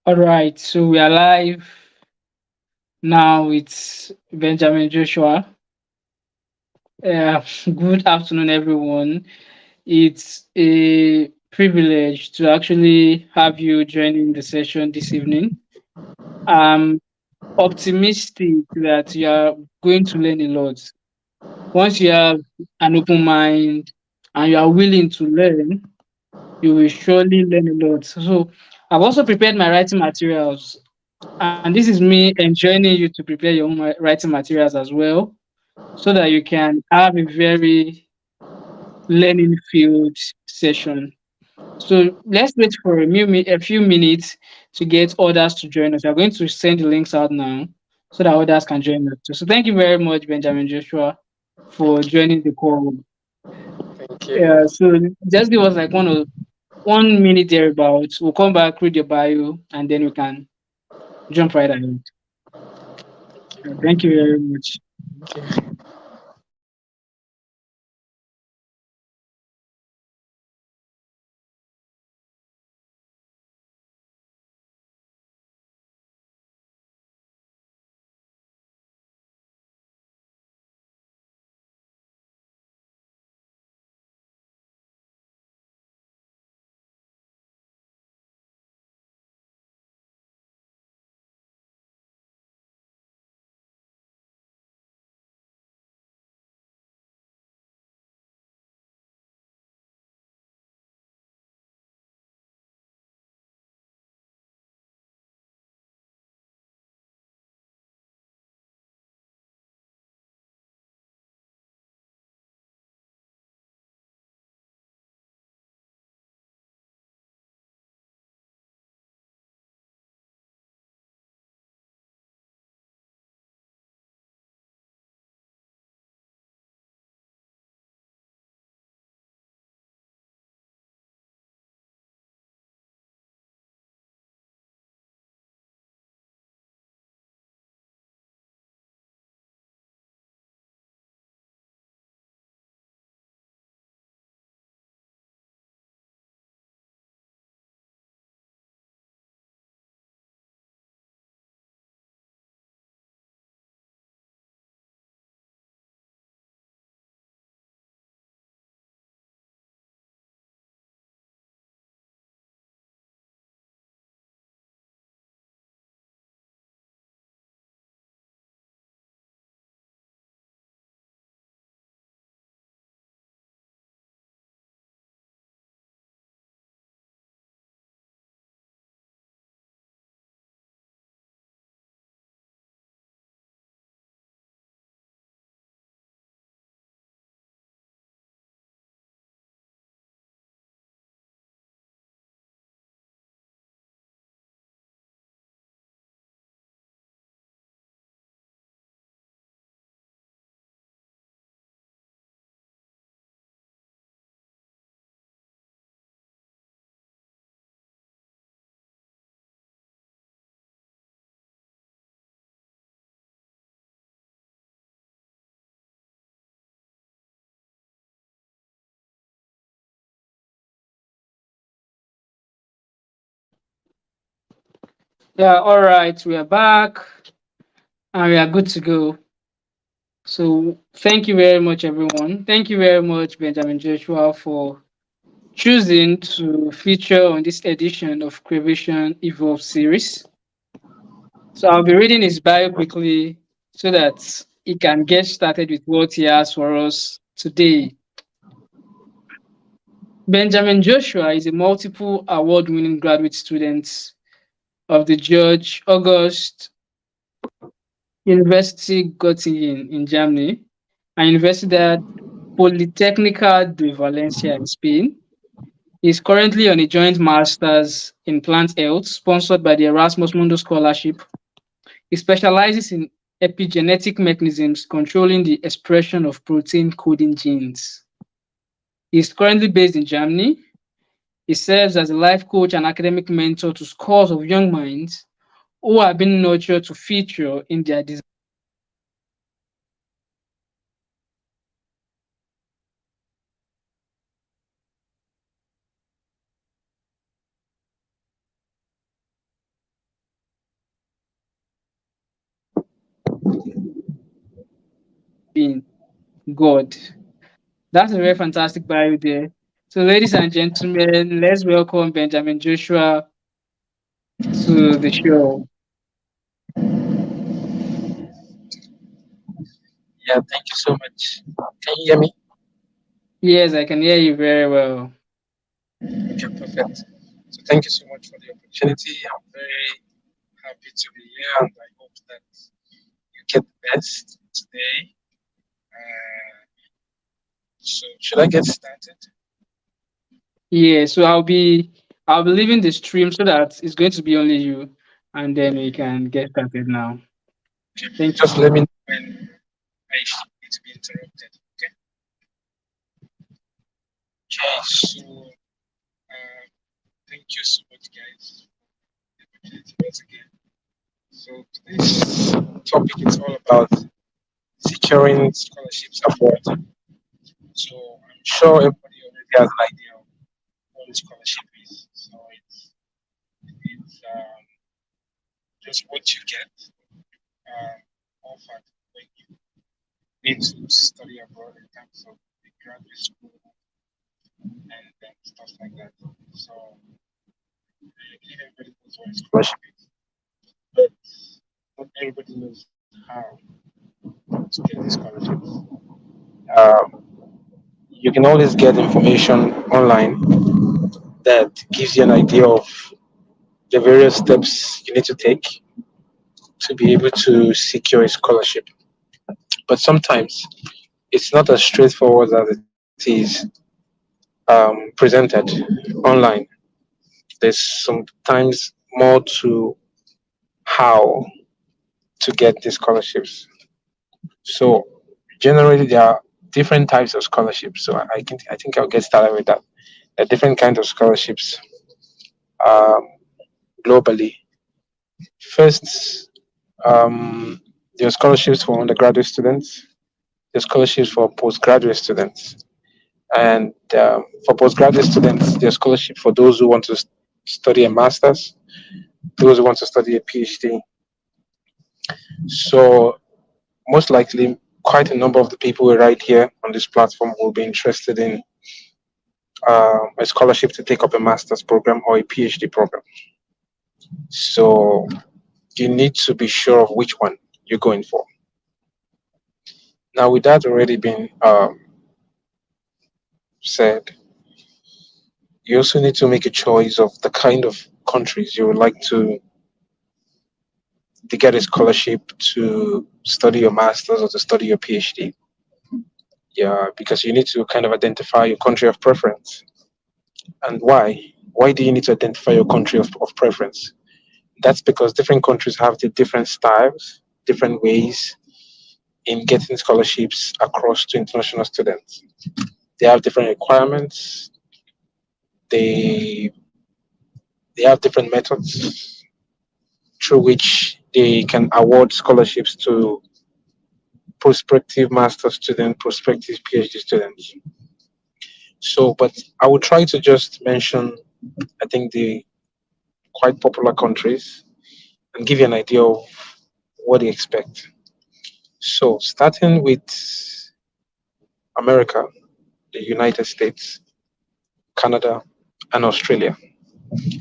All right, so we are live now. It's Benjamin Joshua. Good afternoon, everyone. It's a privilege to actually have you joining the session this evening. I'm optimistic that you are going to learn a lot. Once you have an open mind and you are willing to learn, you will surely learn a lot. So, I've also prepared my writing materials, and this is me enjoining you to prepare your own writing materials as well, so that you can have a very learning field session. So let's wait for a few minutes to get others to join us. We are going to send the links out now so that others can join us too. So thank you very much, Benjamin Joshua, for joining the call. Thank Yeah, you. so just give us like 1 minute thereabouts. We'll come back, read your bio, and then we can jump right ahead. Thank Thank you. you very much. Okay. Yeah, all right, we are back and we are good to go. So thank you very much, everyone. Thank you very much, Benjamin Joshua, for choosing to feature on this edition of Creation Evolve series. So I'll be reading his bio quickly so that he can get started with what he has for us today. Benjamin Joshua is a multiple award winning graduate student of the George August University Göttingen in Germany and Universidad Politécnica de Valencia in Spain. He is currently on a joint master's in plant health sponsored by the Erasmus Mundus Scholarship. He specializes in epigenetic mechanisms controlling the expression of protein coding genes. He is currently based in Germany. He serves as a life coach and academic mentor to scores of young minds who are being nurtured to feature in their design. being God. That's a very fantastic bio there. So, ladies and gentlemen, let's welcome Benjamin Joshua to the show. Yeah, thank you so much. Can you hear me? Yes, I can hear you very well. Okay, perfect. So thank you so much for the opportunity. I'm very happy to be here, and I hope that you get the best today. So should I get started? Yeah, so I'll be leaving the stream so that it's going to be only you, and then we can get started now. Okay, Thank you. just let me know when I should need to be interrupted. Okay. Okay. So thank you so much, guys, for the opportunity once again. So today's topic is all about securing scholarships abroad. So I'm sure everybody already has an idea of what a scholarship is. So it's just what you get offered when you need to study abroad in terms of the graduate school and stuff like that. So I believe everybody knows what a scholarship is, but not everybody knows how to get these scholarships. Um, you can always get information online that gives you an idea of the various steps you need to take to be able to secure a scholarship. But sometimes it's not as straightforward as it is presented online. There's sometimes more to how to get these scholarships. So generally, there are different types of scholarships. So I think I'll get started with that. There are different kinds of scholarships um, globally. First, um, there are scholarships for undergraduate students. There are scholarships for postgraduate students. And for postgraduate students, there's scholarship for those who want to study a master's, those who want to study a PhD. So most likely, quite a number of the people right here on this platform will be interested in a scholarship to take up a master's program or a PhD program. So you need to be sure of which one you're going for. Now, with that already been said, you also need to make a choice of the kind of countries you would like to get a scholarship to study your master's or to study your PhD. Yeah, because you need to kind of identify your country of preference. And why? Why do you need to identify your country of preference? That's because different countries have the different styles, different ways in getting scholarships across to international students. They have different requirements. They they have different methods through which they can award scholarships to prospective master students, prospective PhD students. So, but I will try to just mention, I think, the quite popular countries and give you an idea of what they expect. So, starting with America, the United States, Canada, and Australia.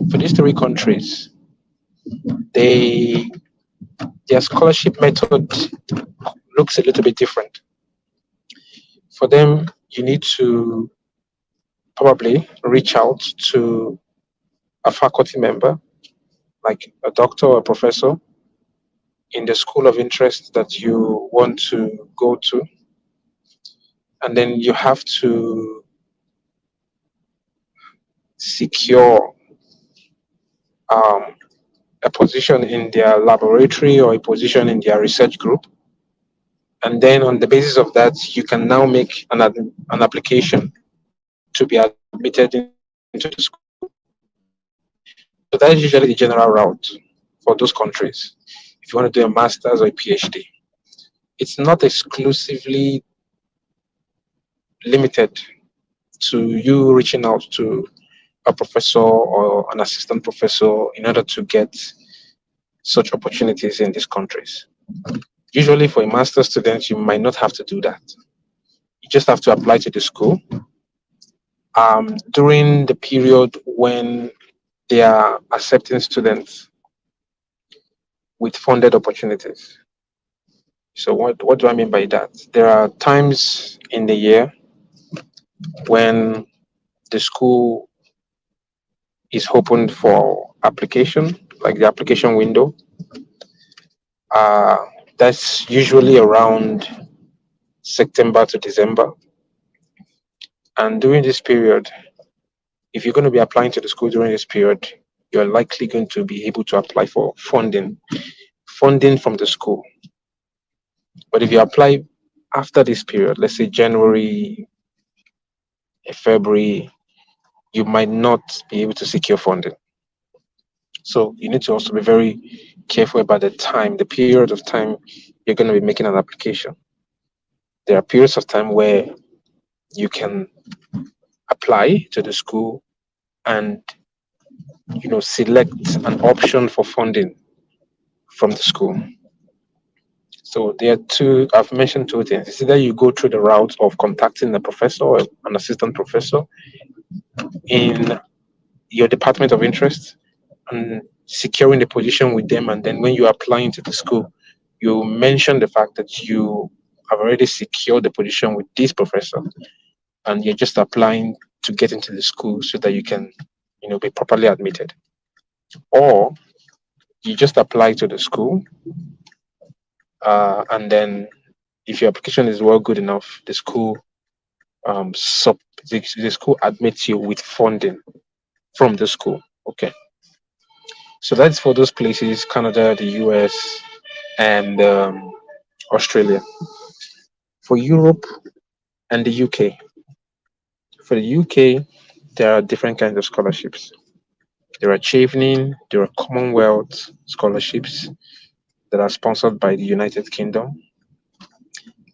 For these three countries, they their scholarship method looks a little bit different. For them, you need to probably reach out to a faculty member, like a doctor or a professor, in the school of interest that you want to go to. And then you have to secure um, a position in their laboratory or a position in their research group. And then on the basis of that, you can now make an application to be admitted into the school. So that is usually the general route for those countries. If you want to do a master's or a PhD, it's not exclusively limited to you reaching out to a professor or an assistant professor in order to get such opportunities in these countries. Usually, for a master's student, you might not have to do that. You just have to apply to the school during the period when they are accepting students with funded opportunities. So, what do I mean by that? There are times in the year when the school is open for application, like the application window. Uh, that's usually around September to December. And during this period, if you're going to be applying to the school during this period, you're likely going to be able to apply for funding from the school. But if you apply after this period, let's say January, February, you might not be able to secure funding. So you need to also be very careful about the period of time you're going to be making an application. There are periods of time where you can apply to the school and select an option for funding from the school. So there are two. I've mentioned two things. It's either you go through the route of contacting a professor or an assistant professor in your department of interest and securing the position with them, and then when you're applying to the school, you mention the fact that you have already secured the position with this professor, and you're just applying to get into the school so that you can, be properly admitted. Or you just apply to the school, and then if your application is well good enough, um sub the school admits you with funding from the school. Okay, so that's for those places: Canada, the US, and Australia. For Europe and the UK, for the UK, there are different kinds of scholarships. There are Chevening, there are Commonwealth scholarships that are sponsored by the United Kingdom.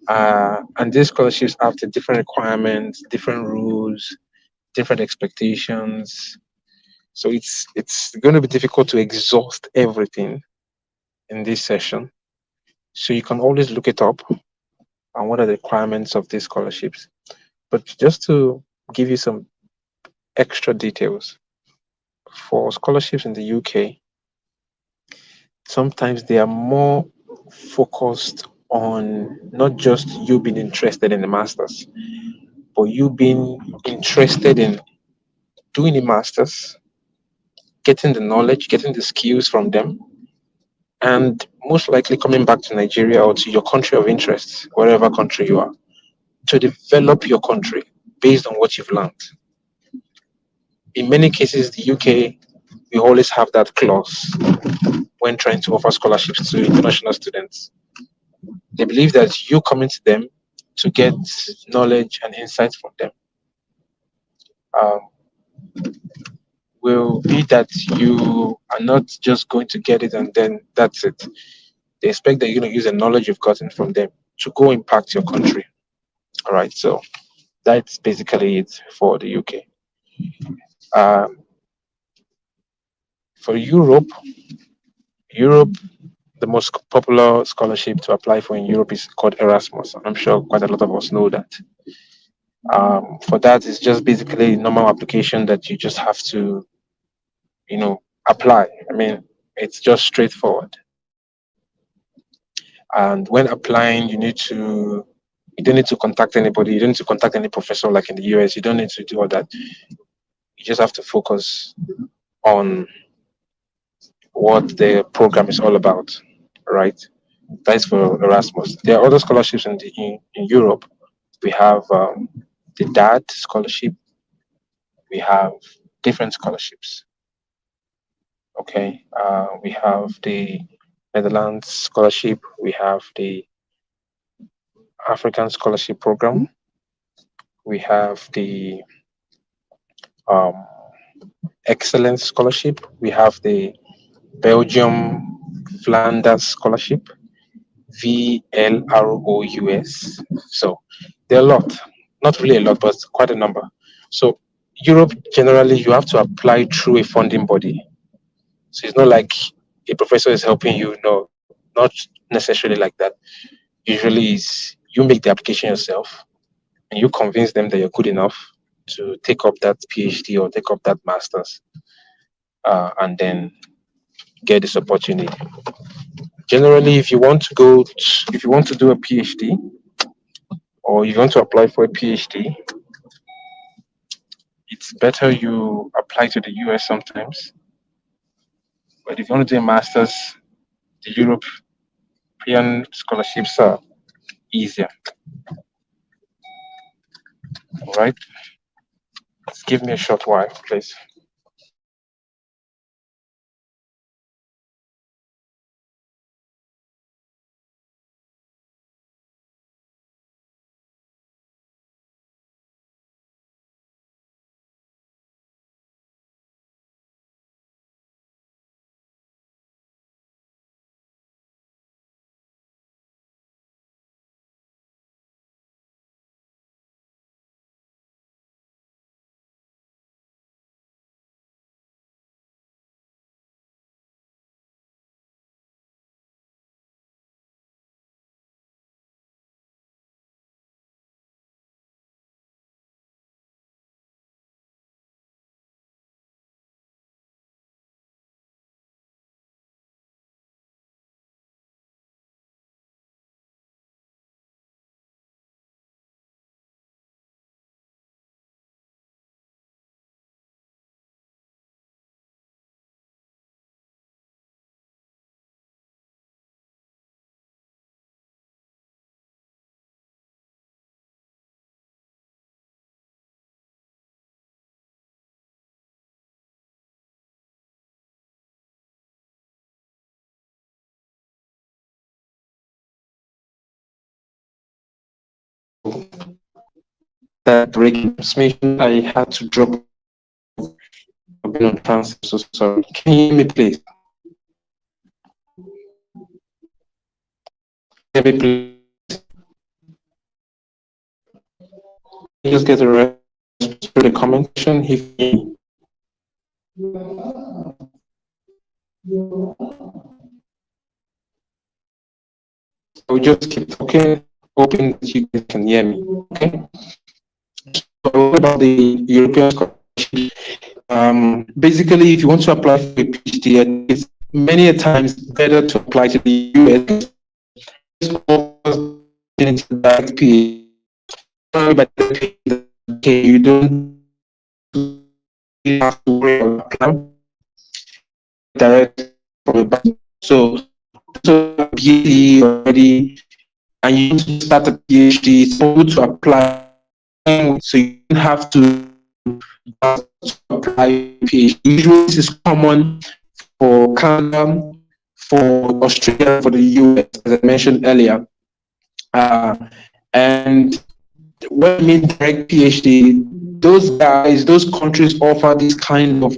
And these scholarships have the different requirements, different rules, different expectations. So it's going to be difficult to exhaust everything in this session. So you can always look it up and what are the requirements of these scholarships. But just to give you some extra details, for scholarships in the UK, sometimes they are more focused on not just you being interested in the masters, but you being interested in doing a masters, getting the knowledge, getting the skills from them, and most likely coming back to Nigeria or to your country of interest, wherever country you are, to develop your country based on what you've learned. In many cases, the UK, we always have that clause when trying to offer scholarships to international students. They believe that you coming to them to get knowledge and insights from them um, will be that you are not just going to get it and then that's it. They expect that you're going to use the knowledge you've gotten from them to go impact your country. All right, so that's basically it for the UK. Um, for Europe, the most popular scholarship to apply for in Europe is called Erasmus. I'm sure quite a lot of us know that. For that, it's just basically normal application that you just have to, apply. I mean, it's just straightforward. And when applying, you don't need to contact anybody. You don't need to contact any professor like in the US. You don't need to do all that. You just have to focus on what the program is all about, right? That's for Erasmus. There are other scholarships in Europe. We have the DAD scholarship. We have different scholarships. Okay, we have the Netherlands scholarship. We have the African scholarship program. We have the um, Excellence scholarship. We have the Belgium Flanders scholarship, VLROUS. So there are a lot, not really a lot, but quite a number. So Europe generally you have to apply through a funding body. So it's not like a professor is helping you. No, not not necessarily like that. Usually, is you make the application yourself and you convince them that you're good enough to take up that PhD or take up that master's, and then get this opportunity. Generally, if you want to do a PhD or you want to apply for a PhD, it's better you apply to the US sometimes. But if you want to do a master's, the European scholarships are easier. All right, just give me a short while, please. That breaking transmission, I had to drop. I've been on transit, so sorry. Can you hear me, please? Hear me, please. Can you just get a response to the comment section if you. I will just keep talking, hoping that you guys can hear me. Okay. So what about the European scholarship? Basically, if you want to apply for a PhD, it's many a times better to apply to the US. Direct PhD. Okay, you don't have to worry about applying direct from a back. So a PhD already, and you want to start a PhD, it's good to apply. So you don't have to apply PhD. Usually, this is common for Canada, for Australia, for the US, as I mentioned earlier. And when I mean direct PhD, those guys, those countries offer this kind of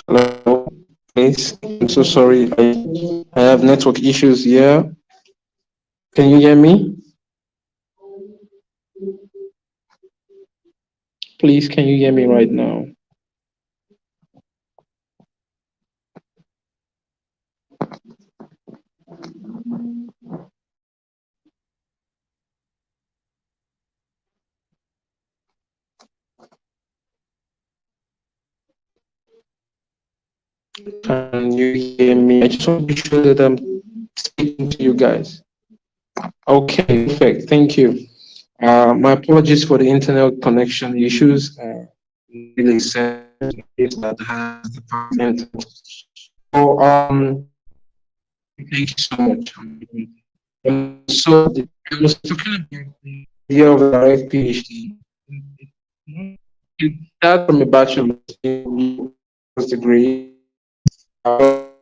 Hello, please. I'm so sorry. I have network issues here. Can you hear me? Please, can you hear me right now? Can you hear me? I just want to be sure that I'm speaking to you guys. Okay, perfect. Thank you. My apologies for the internet connection issues. Really sensitive that has the past internet. So, thank you so much. I was talking about the idea of a direct PhD. You start from a bachelor's degree. Direct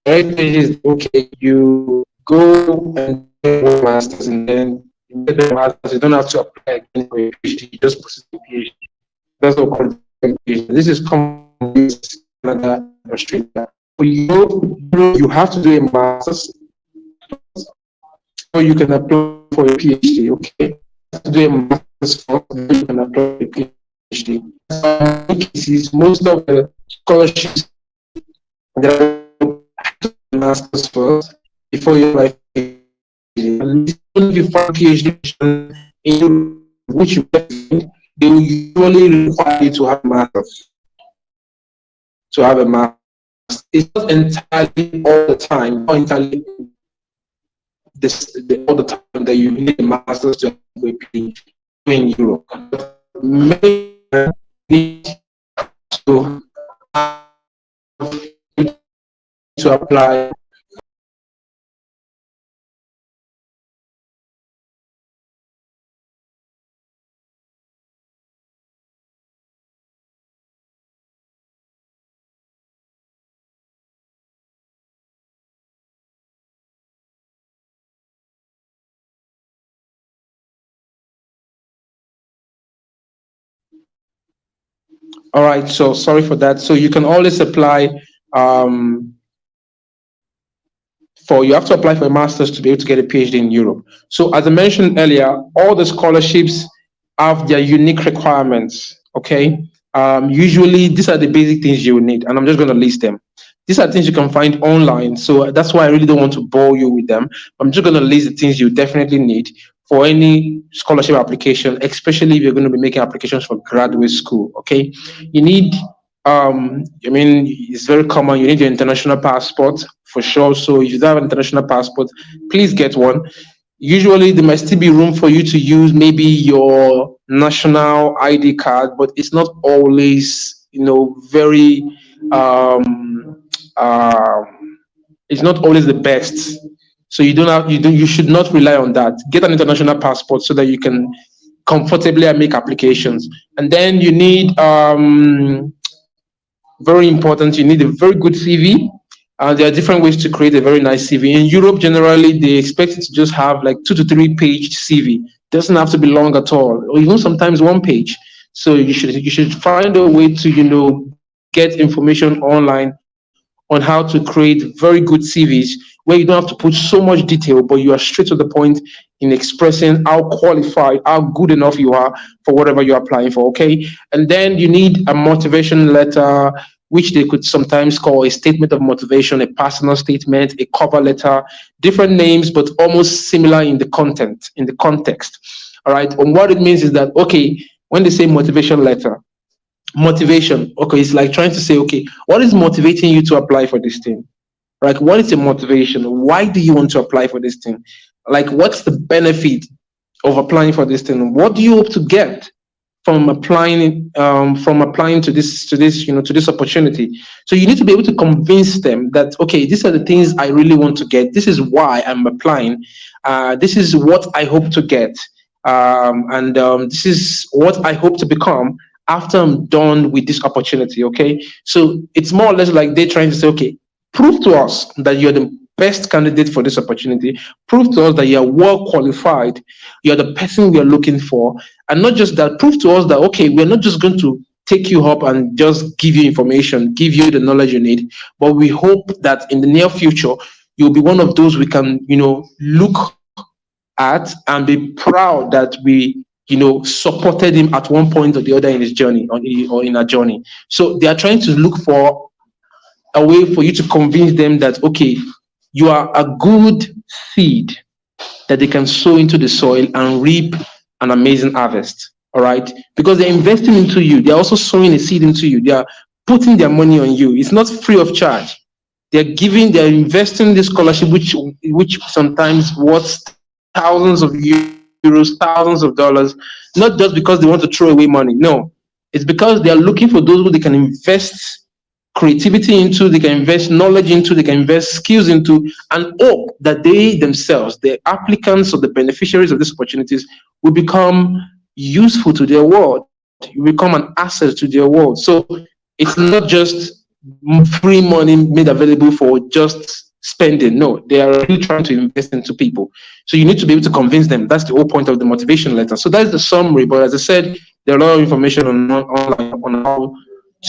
PhD is okay. You go and get a master's, and then you get the master's. You don't have to apply again for a PhD. You just proceed to PhD. That's what called PhD. This is common in Canada, Australia. For you have to do a master's so you can apply for a PhD. Okay, you have to do a master's first, then you can apply for a PhD. In cases, most of the scholarships that are master's first before you apply for a PhD. At least if you find PhD in which you find, they will usually require you to have a master's. To have a master's, it's not entirely all the time, not entirely all the time that you need a master's to have a PhD in Europe. Many need to to apply. All right, so sorry for that. So you can always apply um, you have to apply for a master's to be able to get a PhD in Europe. So as I mentioned earlier, all the scholarships have their unique requirements. Okay, usually these are the basic things you will need, and I'm just going to list them. These are things you can find online, so that's why I really don't want to bore you with them. I'm just going to list the things you definitely need for any scholarship application, especially if you're going to be making applications for graduate school. Okay, you need I mean, it's very common. You need your international passport for sure. So if you don't have an international passport, please get one. Usually, there might still be room for you to use maybe your national ID card, but it's not always, very. Um, um, it's not always the best. So you should not rely on that. Get an international passport so that you can comfortably make applications. And then you need very important. You need a very good CV. There are different ways to create a very nice CV. In Europe, generally, they expect it to just have like 2 to 3 page CV. Doesn't have to be long at all, or even sometimes one page. So you should find a way to get information online on how to create very good CVs where you don't have to put so much detail, but you are straight to the point in expressing how qualified, how good enough you are for whatever you're applying for. Okay. And then you need a motivation letter, which they could sometimes call a statement of motivation, a personal statement, a cover letter, different names, but almost similar in the content, in the context. All right. And what it means is that, okay, when they say motivation letter, motivation, okay, it's like trying to say, okay, what is motivating you to apply for this thing? Like, what is the motivation? Why do you want to apply for this thing? Like, what's the benefit of applying for this thing? What do you hope to get from applying to this opportunity? So you need to be able to convince them that, okay, these are the things I really want to get. This is why I'm applying. This is what I hope to get, and this is what I hope to become after I'm done with this opportunity. Okay, so it's more or less like they're trying to say, okay, prove to us that you're the best candidate for this opportunity. Prove to us that you're well qualified. You're the person we are looking for. And not just that, prove to us that, okay, we're not just going to take you up and just give you information, give you the knowledge you need. But we hope that in the near future, you'll be one of those we can, look at and be proud that we, supported him at one point or the other in his journey or in our journey. So they are trying to look for a way for you to convince them that, okay, you are a good seed that they can sow into the soil and reap an amazing harvest. All right. Because they're investing into you. They're also sowing a seed into you. They are putting their money on you. It's not free of charge. They're investing in this scholarship, which sometimes worth thousands of euros, thousands of dollars, not just because they want to throw away money. No, it's because they are looking for those who they can invest creativity into, they can invest knowledge into, they can invest skills into, and hope that they themselves, the applicants or the beneficiaries of these opportunities, will become useful to their world, you become an asset to their world. So it's not just free money made available for just spending. No, they are really trying to invest into people. So you need to be able to convince them. That's the whole point of the motivation letter. So that's the summary. But as I said, there are a lot of information online on how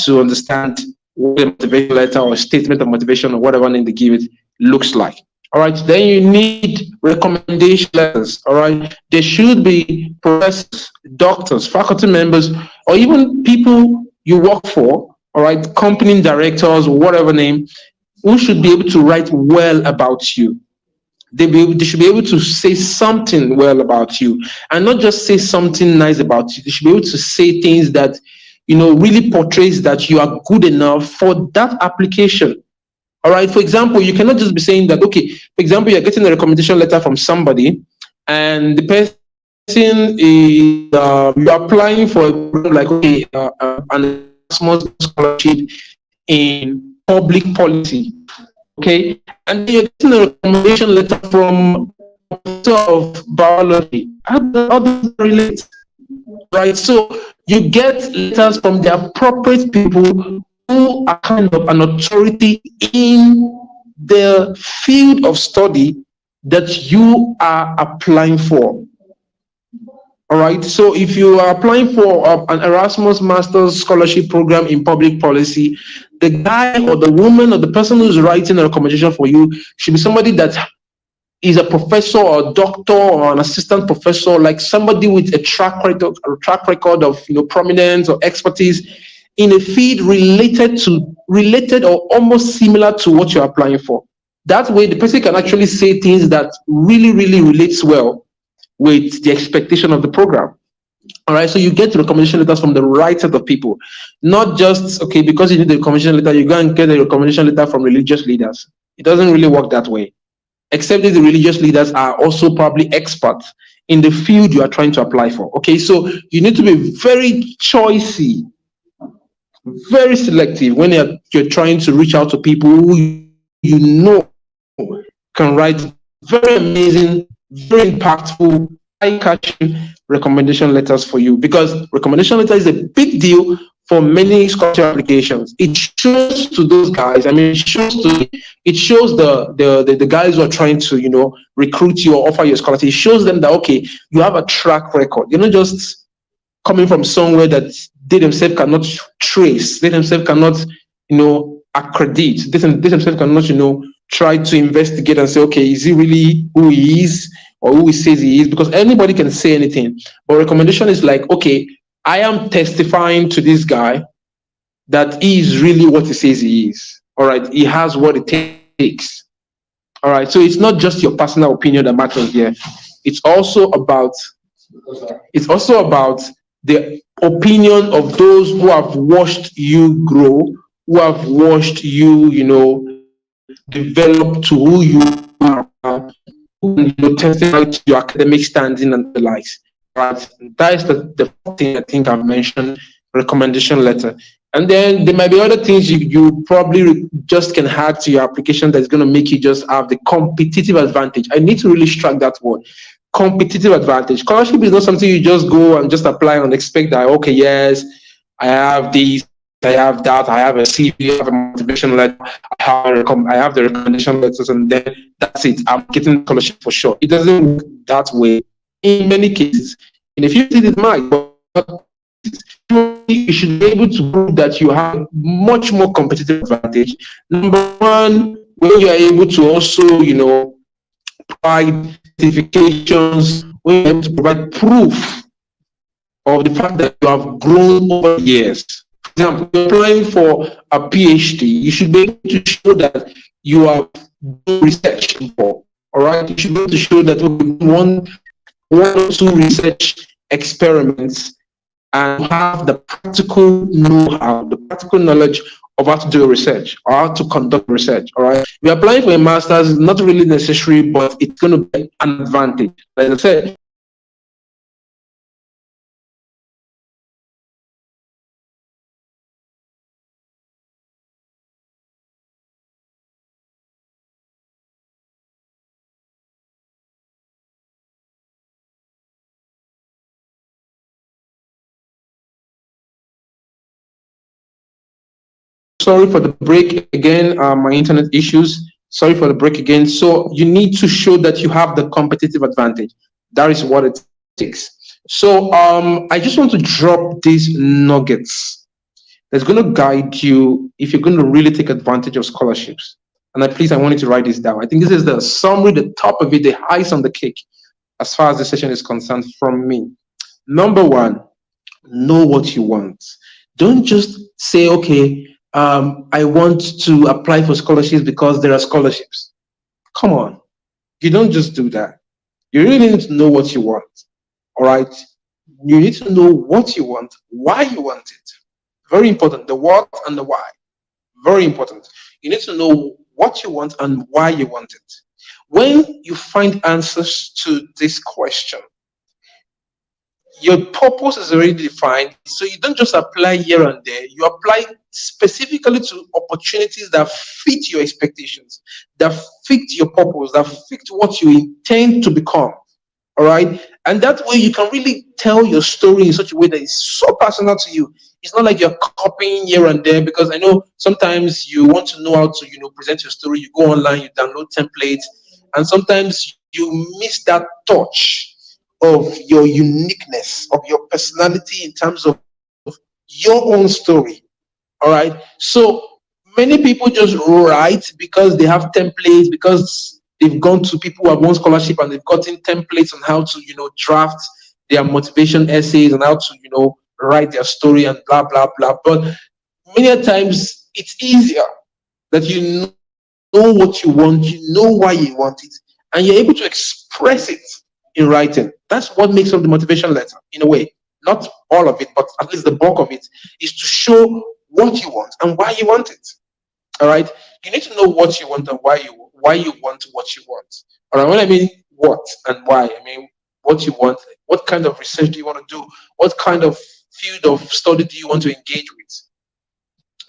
to understand what a motivation letter or a statement of motivation or whatever name they give it looks like. All right. Then you need recommendation letters. All right. There should be professors, doctors, faculty members, or even people you work for. All right. Company directors or whatever name, who should be able to write well about you. They should be able to say something well about you, and not just say something nice about you. They should be able to say things that really portrays that you are good enough for that application. All right. For example, you cannot just be saying that, okay, for example, you're getting a recommendation letter from somebody, and the person is, you're applying for a program like, okay, an Erasmus scholarship in public policy. Okay. And then you're getting a recommendation letter from a professor of biology. How does that relate? Right. So you get letters from the appropriate people who are kind of an authority in the field of study that you are applying for. All right. So if you are applying for an Erasmus Master's Scholarship Program in public policy, the guy or the woman or the person who's writing a recommendation for you should be somebody that is a professor or a doctor or an assistant professor, like somebody with a track record of prominence or expertise in a field related or almost similar to what you're applying for. That way, the person can actually say things that really, really relates well with the expectation of the program. All right, so you get recommendation letters from the right set of people, not just, okay, because you need the recommendation letter, you go and get a recommendation letter from religious leaders. It doesn't really work that way, except that the religious leaders are also probably experts in the field you are trying to apply for. Okay, so you need to be very choosy, very selective when you're trying to reach out to people who can write very amazing, very impactful, eye-catching recommendation letters for you, because recommendation letter is a big deal for many scholarship applications. It shows to those guys. I mean, it shows the guys who are trying to recruit you or offer you a scholarship. It shows them that, okay, you have a track record. You're not just coming from somewhere that they themselves cannot trace. They themselves cannot accredit. They themselves cannot try to investigate and say, okay, is he really who he is or who he says he is? Because anybody can say anything. But recommendation is like, okay, I am testifying to this guy that he is really what he says he is. All right. He has what it takes. All right. So it's not just your personal opinion that matters here. It's also about the opinion of those who have watched you grow, who have watched you, develop to who you are, who testify to your academic standing and the likes. Right. That is the thing I think I've mentioned, recommendation letter. And then there might be other things you probably just can add to your application that's going to make you just have the competitive advantage. I need to really strike that word. Competitive advantage. Scholarship is not something you just go and just apply and expect that, okay, yes, I have this, I have that, I have a CV, I have a motivation letter, I have the recommendation letters, and then that's it. I'm getting scholarship for sure. It doesn't work that way in many cases. In a few cases, it might, but you should be able to prove that you have a much more competitive advantage. Number one, when you are able to also, provide certifications, when you're able to provide proof of the fact that you have grown over the years. For example, you're applying for a PhD, you should be able to show that you have done research before. All right, you should be able to show that one or two research experiments and have the practical know-how, the practical knowledge of how to do research or how to conduct research. All right, we're applying for a master's, not really necessary, but it's going to be an advantage. Like I said, sorry for the break again, my internet issues. Sorry for the break again. So you need to show that you have the competitive advantage. That is what it takes. So I just want to drop these nuggets that's going to guide you if you're going to really take advantage of scholarships. And I want you to write this down. I think this is the summary, the top of it, the ice on the cake, as far as the session is concerned from me. Number one, know what you want. Don't just say, okay, I want to apply for scholarships because there are scholarships. Come on. You don't just do that. You really need to know what you want. All right. You need to know what you want, why you want it. Very important. The what and the why. Very important. You need to know what you want and why you want it. When you find answers to this question, your purpose is already defined. So you don't just apply here and there. You apply specifically to opportunities that fit your expectations, that fit your purpose, that fit what you intend to become. All right. And that way you can really tell your story in such a way that is so personal to you. It's not like you're copying here and there, because I know sometimes you want to know how to, present your story. You go online, you download templates, and sometimes you miss that touch of your uniqueness, of your personality in terms of your own story. All right. So many people just write because they have templates, because they've gone to people who have won scholarship and they've gotten templates on how to, draft their motivation essays and how to, write their story and blah, blah, blah. But many times it's easier that you know what you want, you know why you want it, and you're able to express it in writing. That's what makes up the motivation letter, in a way. Not all of it, but at least the bulk of it is to show what you want and why you want it. All right. You need to know what you want and why you want what you want. All right. When I mean what and why, I mean what you want. What kind of research do you want to do? What kind of field of study do you want to engage with?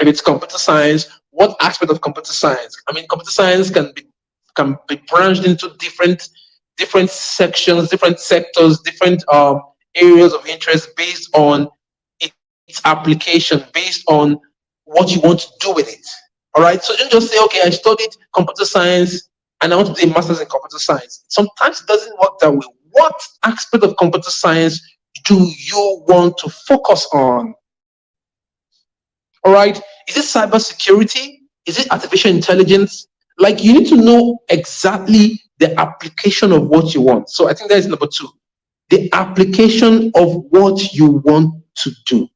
If it's computer science, what aspect of computer science? I mean, computer science can be branched into different sections, different sectors, different areas of interest based on its application, based on what you want to do with it. All right. So don't just say, okay, I studied computer science and I want to do a master's in computer science. Sometimes it doesn't work that way. What aspect of computer science do you want to focus on? All right. Is it cybersecurity? Is it artificial intelligence? Like, you need to know exactly the application of what you want. So I think that is number two. The application of what you want to do.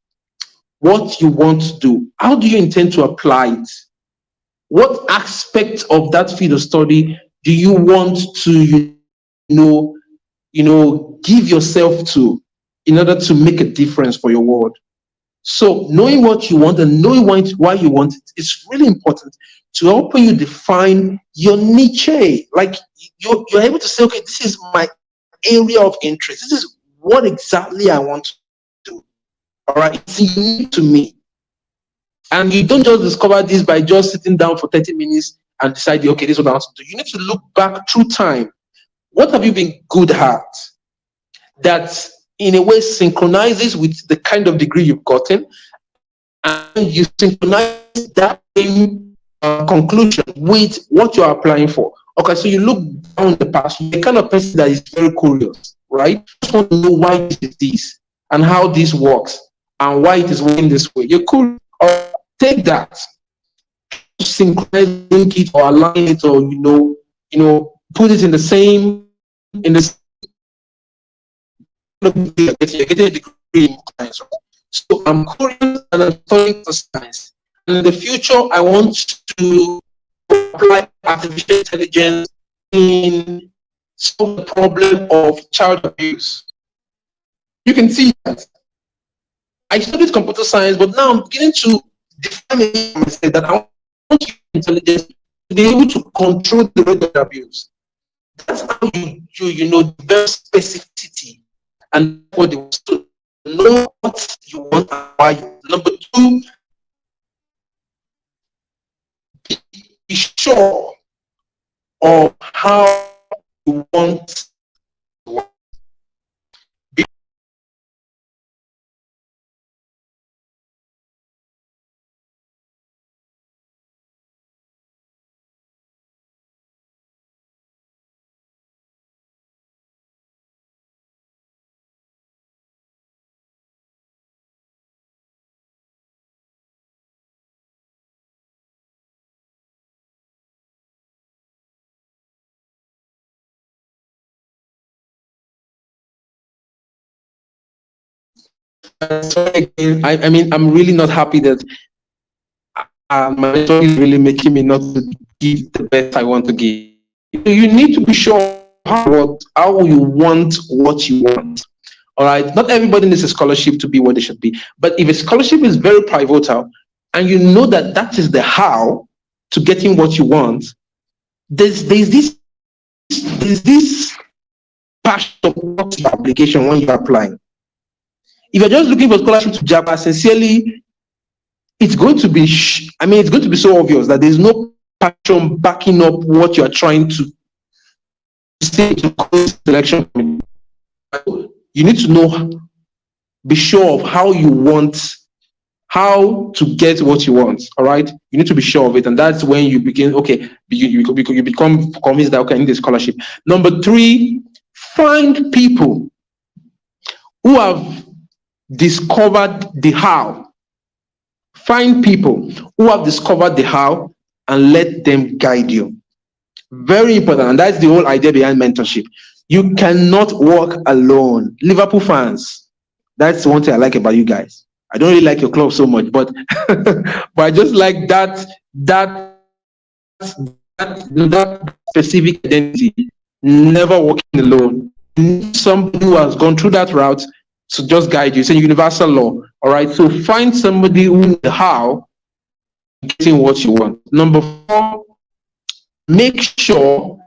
What you want to do. How do you intend to apply it? What aspect of that field of study do you want to, give yourself to in order to make a difference for your world? So knowing what you want and knowing why you want it is really important to help you define your niche. Like, you're able to say, okay, this is my area of interest. This is what exactly I want to do. All right, it's unique to me. And you don't just discover this by just sitting down for 30 minutes and deciding, okay, this is what I want to do. You need to look back through time. What have you been good at that in a way synchronizes with the kind of degree you've gotten, and you synchronize that same conclusion with what you're applying for? Okay, so you look down the past, you're the kind of person that is very curious, right? You just want to know why this is this and how this works. and why it is working this way. You could take that, synchronize, link it, or align it, or put it in the same you're getting a degree in science. So I'm curious and I'm studying for science. And in the future, I want to apply artificial intelligence in solve the problem of child abuse. You can see that I studied computer science, but now I'm beginning to define myself that I want intelligence to be able to control the rate of abuse. That's how you develop specificity and what they want to know what you want and why. Number two, be sure of how you want to work. Sorry again. I mean, I'm really not happy that my network is really making me not to give the best I want to give. You need to be sure how you want what you want. All right. Not everybody needs a scholarship to be what they should be. But if a scholarship is very pivotal, and you know that that is the how to getting what you want, there's this passion of your application when you're applying. If you're just looking for scholarship to Java, sincerely, it's going to be it's going to be so obvious that there's no passion backing up what you're trying to say to selection. You need to know, be sure of how to get what you want. All right, you need to be sure of it, and that's when you begin. Okay, you become convinced that okay, I need a scholarship. Number three, find people who have discovered the how. Find people who have discovered the how and let them guide you. Very important, and that's the whole idea behind mentorship. You cannot work alone. Liverpool fans, that's one thing I like about you guys. I don't really like your club so much, but but I just like that specific identity. Never working alone. Somebody who has gone through that route to just guide you. It's a universal law. All right. So find somebody who knows how getting what you want. Number four, make sure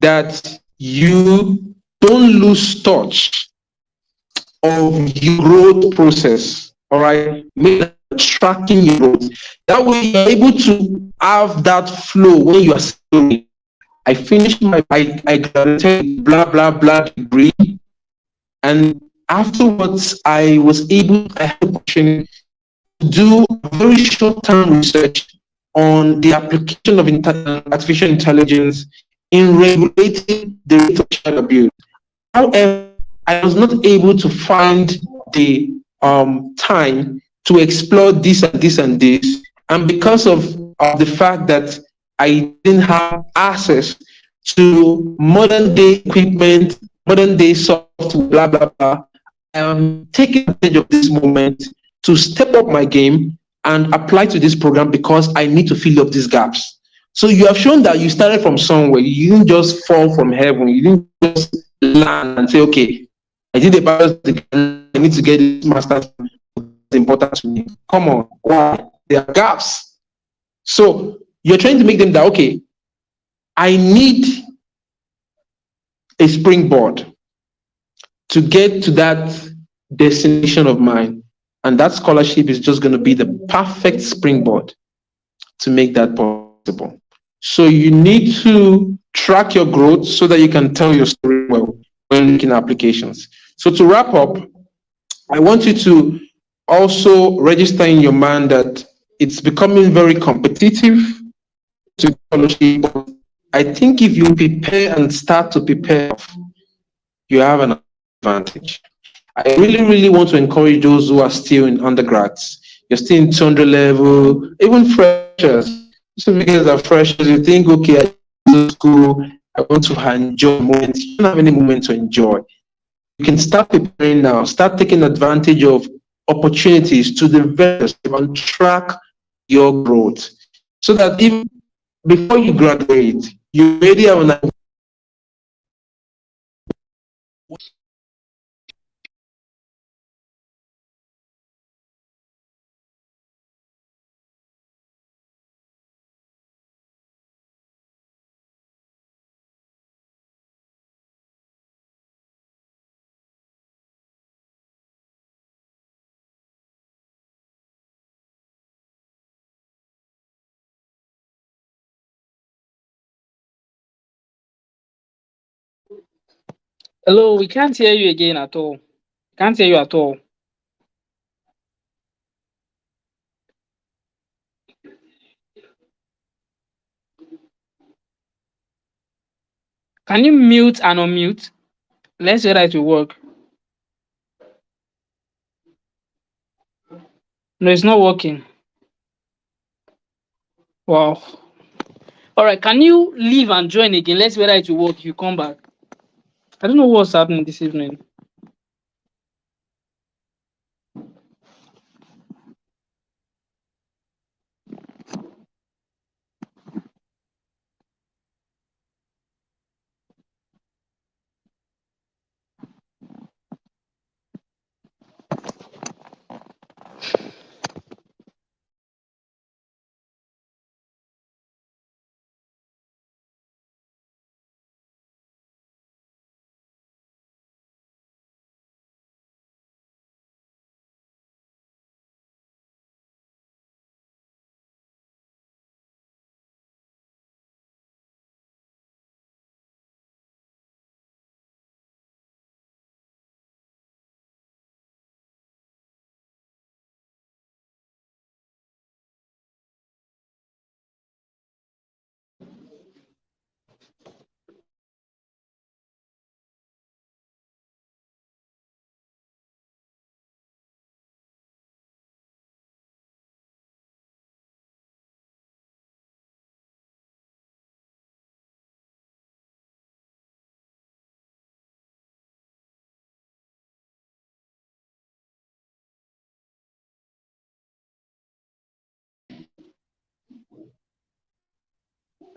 that you don't lose touch of your growth process. All right. Make tracking your growth. That way you're able to have that flow when you are studying. I finished I graduated blah blah blah degree, and afterwards I had the opportunity to do very short-term research on the application of artificial intelligence in regulating the rate of child abuse. However, I was not able to find the time to explore this and this and this, and because of the fact that I didn't have access to modern day equipment, modern day software, blah blah blah, I'm taking advantage of this moment to step up my game and apply to this program because I need to fill up these gaps. So you have shown that you started from somewhere. You didn't just fall from heaven. You didn't just land and say, okay, I did a bachelor's degree, I need to get this master's. It's important to me. Come on, why? There are gaps. So you're trying to make them that, okay, I need a springboard to get to that destination of mine. And that scholarship is just going to be the perfect springboard to make that possible. So you need to track your growth so that you can tell your story well when making applications. So to wrap up, I want you to also register in your mind that it's becoming very competitive to scholarship. I think if you prepare and start to prepare, you have an advantage. I really, really want to encourage those who are still in undergrads. You're still in 200 level, even freshers. So because are freshers, you think, okay, I just go to school, I want to enjoy moments. You don't have any moment to enjoy. You can start preparing now, start taking advantage of opportunities to develop yourself and track your growth. So that even before you graduate, you already have an idea. Hello, we can't hear you again at all. Can't hear you at all. Can you mute and unmute? Let's say that it will work. No, it's not working. Wow. All right, can you leave and join again? Let's see whether it will work. You come back. I don't know what's happening this evening.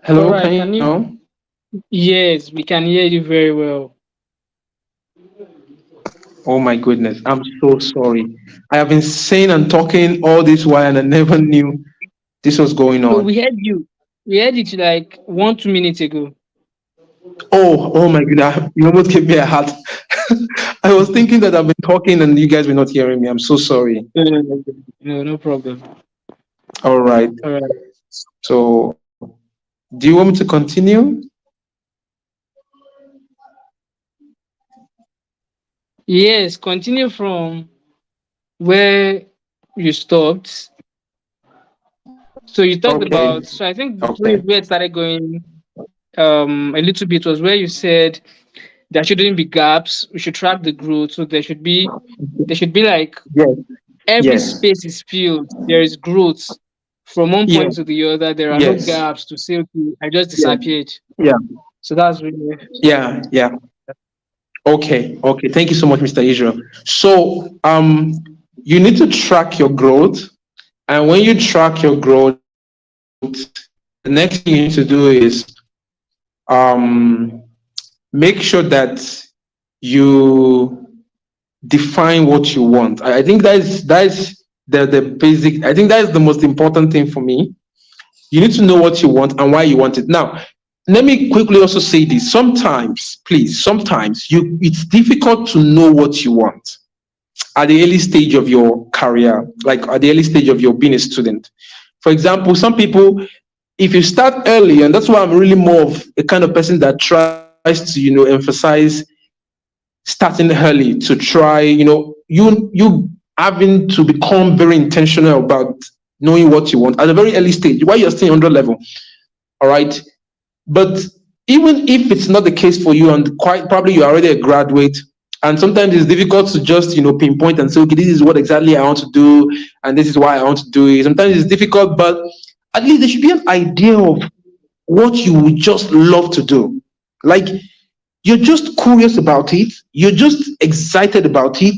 All Hello, right, can can you you? now? Yes, we can hear you very well. Oh my goodness, I'm so sorry. I have been saying and talking all this while and I never knew this was going No, on. we heard you. We heard it like 1, 2 minutes ago. Oh my goodness, you almost gave me a heart. I was thinking that I've been talking and you guys were not hearing me. I'm so sorry. No, no problem. All right. All right. So, do you want me to continue? Yes, continue from where you stopped. So you talked Okay. about. So I think the Okay. place where it started going a little bit was where you said there shouldn't be gaps. We should track the growth. So there should be like Yes. every Yes. space is filled. There is growth from one Yeah. point to the other. There are no Yes. gaps to say, okay, I just Yeah. disappeared. Yeah. So that's really Yeah. Yeah. Okay. Okay. Thank you so much, Mr. Israel. So, you need to track your growth, and when you track your growth, the next thing you need to do is um make sure that you define what you want. I think that is the basic. I think that is the most important thing for me. You need to know what you want and why you want it. Now, let me quickly also say this. Sometimes, please, sometimes it's difficult to know what you want at the early stage of your career, like at the early stage of your being a student. For example, some people, if you start early, and that's why I'm really more of a kind of person that tries to, emphasize starting early to try, you having to become very intentional about knowing what you want at a very early stage while you're still under level. All right. But even if it's not the case for you, and quite probably you're already a graduate, And sometimes it's difficult to just, pinpoint and say, okay, this is what exactly I want to do, and this is why I want to do it. Sometimes it's difficult, but at least there should be an idea of what you would just love to do. Like, you're just curious about it, you're just excited about it.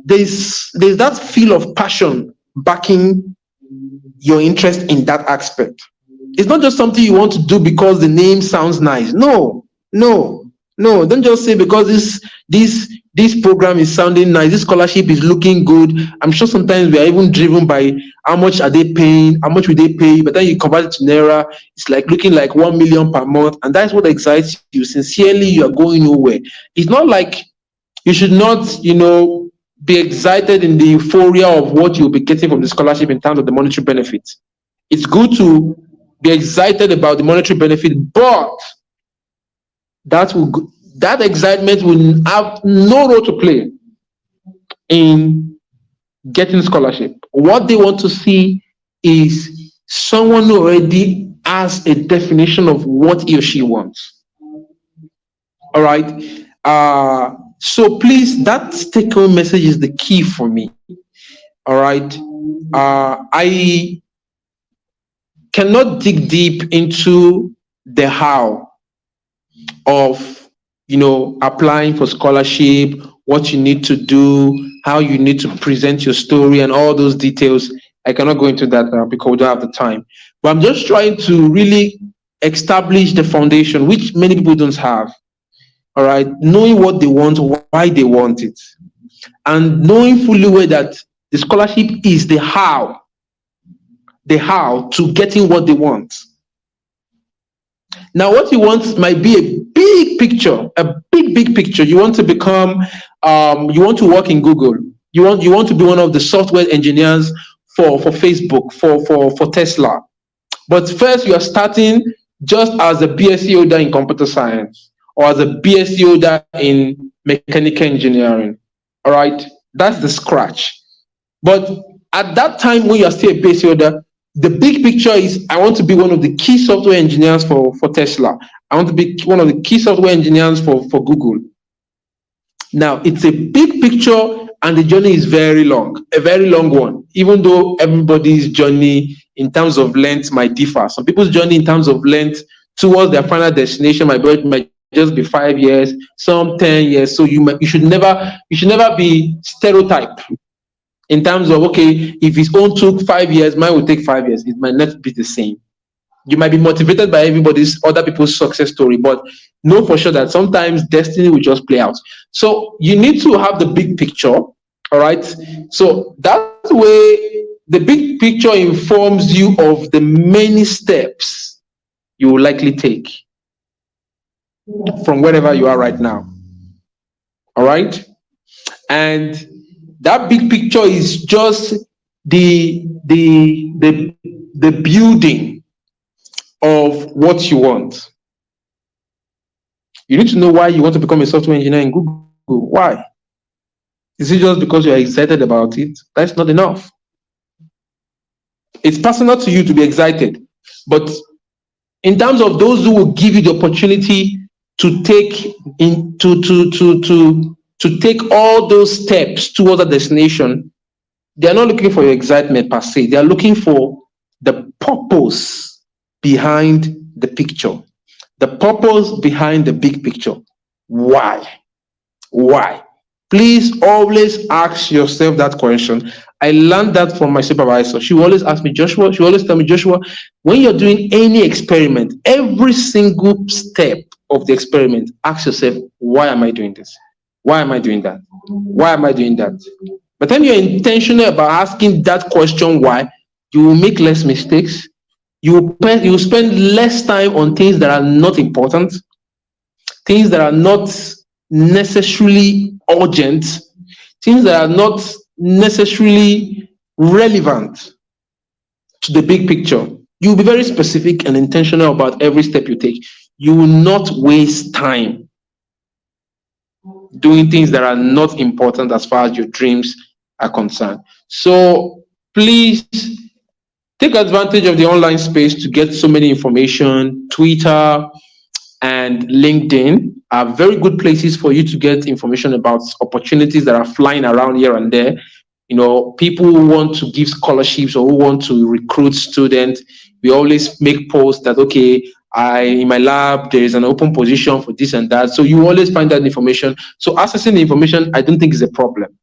There's that feel of passion backing your interest in that aspect. It's not just something you want to do because the name sounds nice. No, no, no. Don't just say because this program is sounding nice, this scholarship is looking good. I'm sure sometimes we are even driven by how much are they paying, how much will they pay, but then you convert it to naira, it's like looking like 1 million per month, and that's what excites you. Sincerely, you are going nowhere. It's not like you should not, be excited in the euphoria of what you'll be getting from the scholarship in terms of the monetary benefits. It's good to be excited about the monetary benefit, but that will that excitement will have no role to play in getting scholarship. What they want to see is someone who already has a definition of what he or she wants. All right. So please, that take home message is the key for me. All right. I cannot dig deep into the how of applying for scholarship, what you need to do, how you need to present your story, and all those details. I cannot go into that now because we don't have the time. But I'm just trying to really establish the foundation, which many people don't have. All right, knowing what they want, why they want it, and knowing fully well that the scholarship is the how to getting what they want. Now, what you want might be a big picture, a big picture. You want to become, you want to work in Google. You want to be one of the software engineers for Facebook, for Tesla. But first, you are starting just as a BSc holder in computer science or as a BSc holder in mechanical engineering. All right, that's the scratch. But at that time, when you are still a BSc holder, the big picture is I want to be one of the key software engineers for Tesla. I want to be one of the key software engineers for Google. Now, it's a big picture and the journey is very long, a very long one, even though everybody's journey in terms of length might differ. Some people's journey in terms of length towards their final destination might just be 5 years, some 10 years. So you should never be stereotyped in terms of, okay, if his own took 5 years, mine will take 5 years. It might not be the same. You might be motivated by other people's success story, but know for sure that sometimes destiny will just play out. So you need to have the big picture, all right? So that way, the big picture informs you of the many steps you will likely take from wherever you are right now, all right? And that big picture is just the building of what you want. You need to know why you want to become a software engineer in Google. Why? Is it just because you're excited about it? That's not enough. It's personal to you to be excited, but in terms of those who will give you the opportunity to take to take all those steps towards a destination, they are not looking for your excitement per se. They are looking for the purpose behind the picture, the purpose behind the big picture. Why? Why? Please always ask yourself that question. I learned that from my supervisor. She always ask me, Joshua, she always tell me, Joshua, when you're doing any experiment, every single step of the experiment, ask yourself, why am I doing this? Why am I doing that? Why am I doing that? But then you're intentional about asking that question, why, you will make less mistakes. You will spend less time on things that are not important, things that are not necessarily urgent, things that are not necessarily relevant to the big picture. You'll be very specific and intentional about every step you take. You will not waste time doing things that are not important as far as your dreams are concerned. So please take advantage of the online space to get so many information, Twitter and LinkedIn. are very good places for you to get information about opportunities that are flying around here and there. People who want to give scholarships or who want to recruit students, we always make posts that, okay, in my lab there is an open position for this and that. So you always find that information. So accessing the information, I don't think is a problem.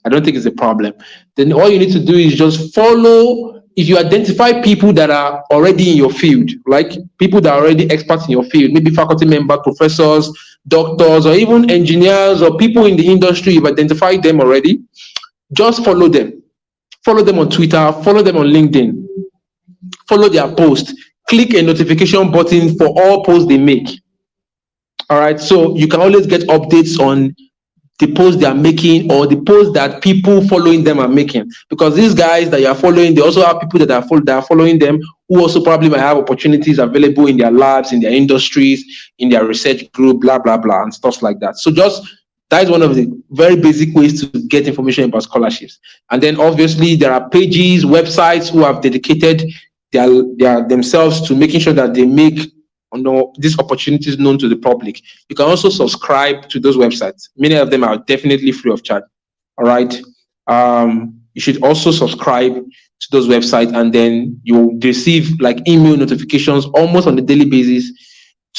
I don't think it's a problem. Then all you need to do is just follow. If you identify people that are already in your field, like people that are already experts in your field, maybe faculty members, professors, doctors, or even engineers or people in the industry, you've identified them already, just follow them. Follow them on Twitter, follow them on LinkedIn, follow their post, click a notification button for all posts they make. All right, so you can always get updates on the posts they are making or the posts that people following them are making. Because these guys that you are following, they also have people that are following them who also probably might have opportunities available in their labs, in their industries, in their research group, blah, blah, blah, and stuff like that. So that is one of the very basic ways to get information about scholarships. And then obviously there are pages, websites who have dedicated their themselves to making sure that they make these opportunities known to the public. You can also subscribe to those websites. Many of them are definitely free of charge. All right. You should also subscribe to those websites, and then you'll receive like email notifications almost on a daily basis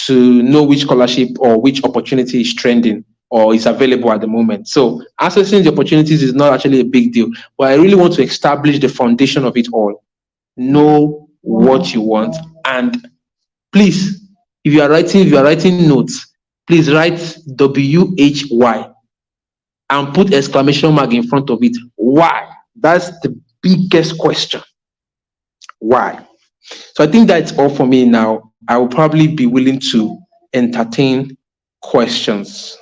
to know which scholarship or which opportunity is trending or is available at the moment. So accessing the opportunities is not actually a big deal, but I really want to establish the foundation of it all. Know what you want, and please, if you are writing notes, please write WHY and put exclamation mark in front of it. Why? That's the biggest question. Why? So I think that's all for me now. I will probably be willing to entertain questions.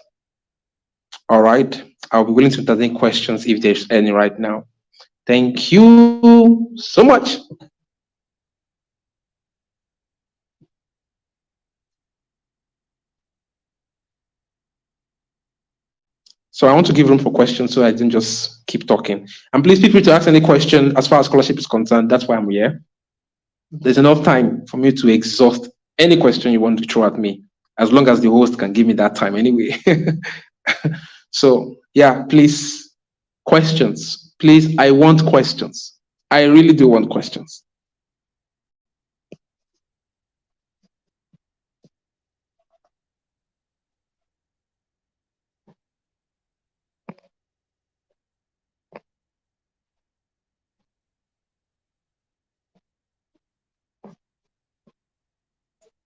All right. I'll be willing to entertain questions if there's any right now. Thank you so much. So I want to give room for questions so I didn't just keep talking. And please feel free to ask any question as far as scholarship is concerned. That's why I'm here. There's enough time for me to exhaust any question you want to throw at me, as long as the host can give me that time anyway. So yeah, please, questions. Please, I want questions. I really do want questions.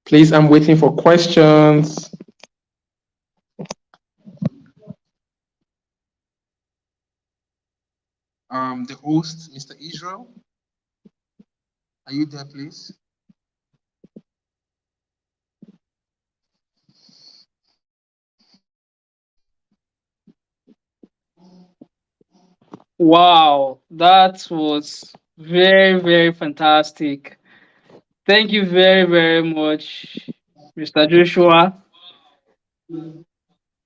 Please, I'm waiting for questions. The host, Mr. Israel, are you there, please? Wow, that was very, very fantastic. Thank you very, very much, Mr. Joshua.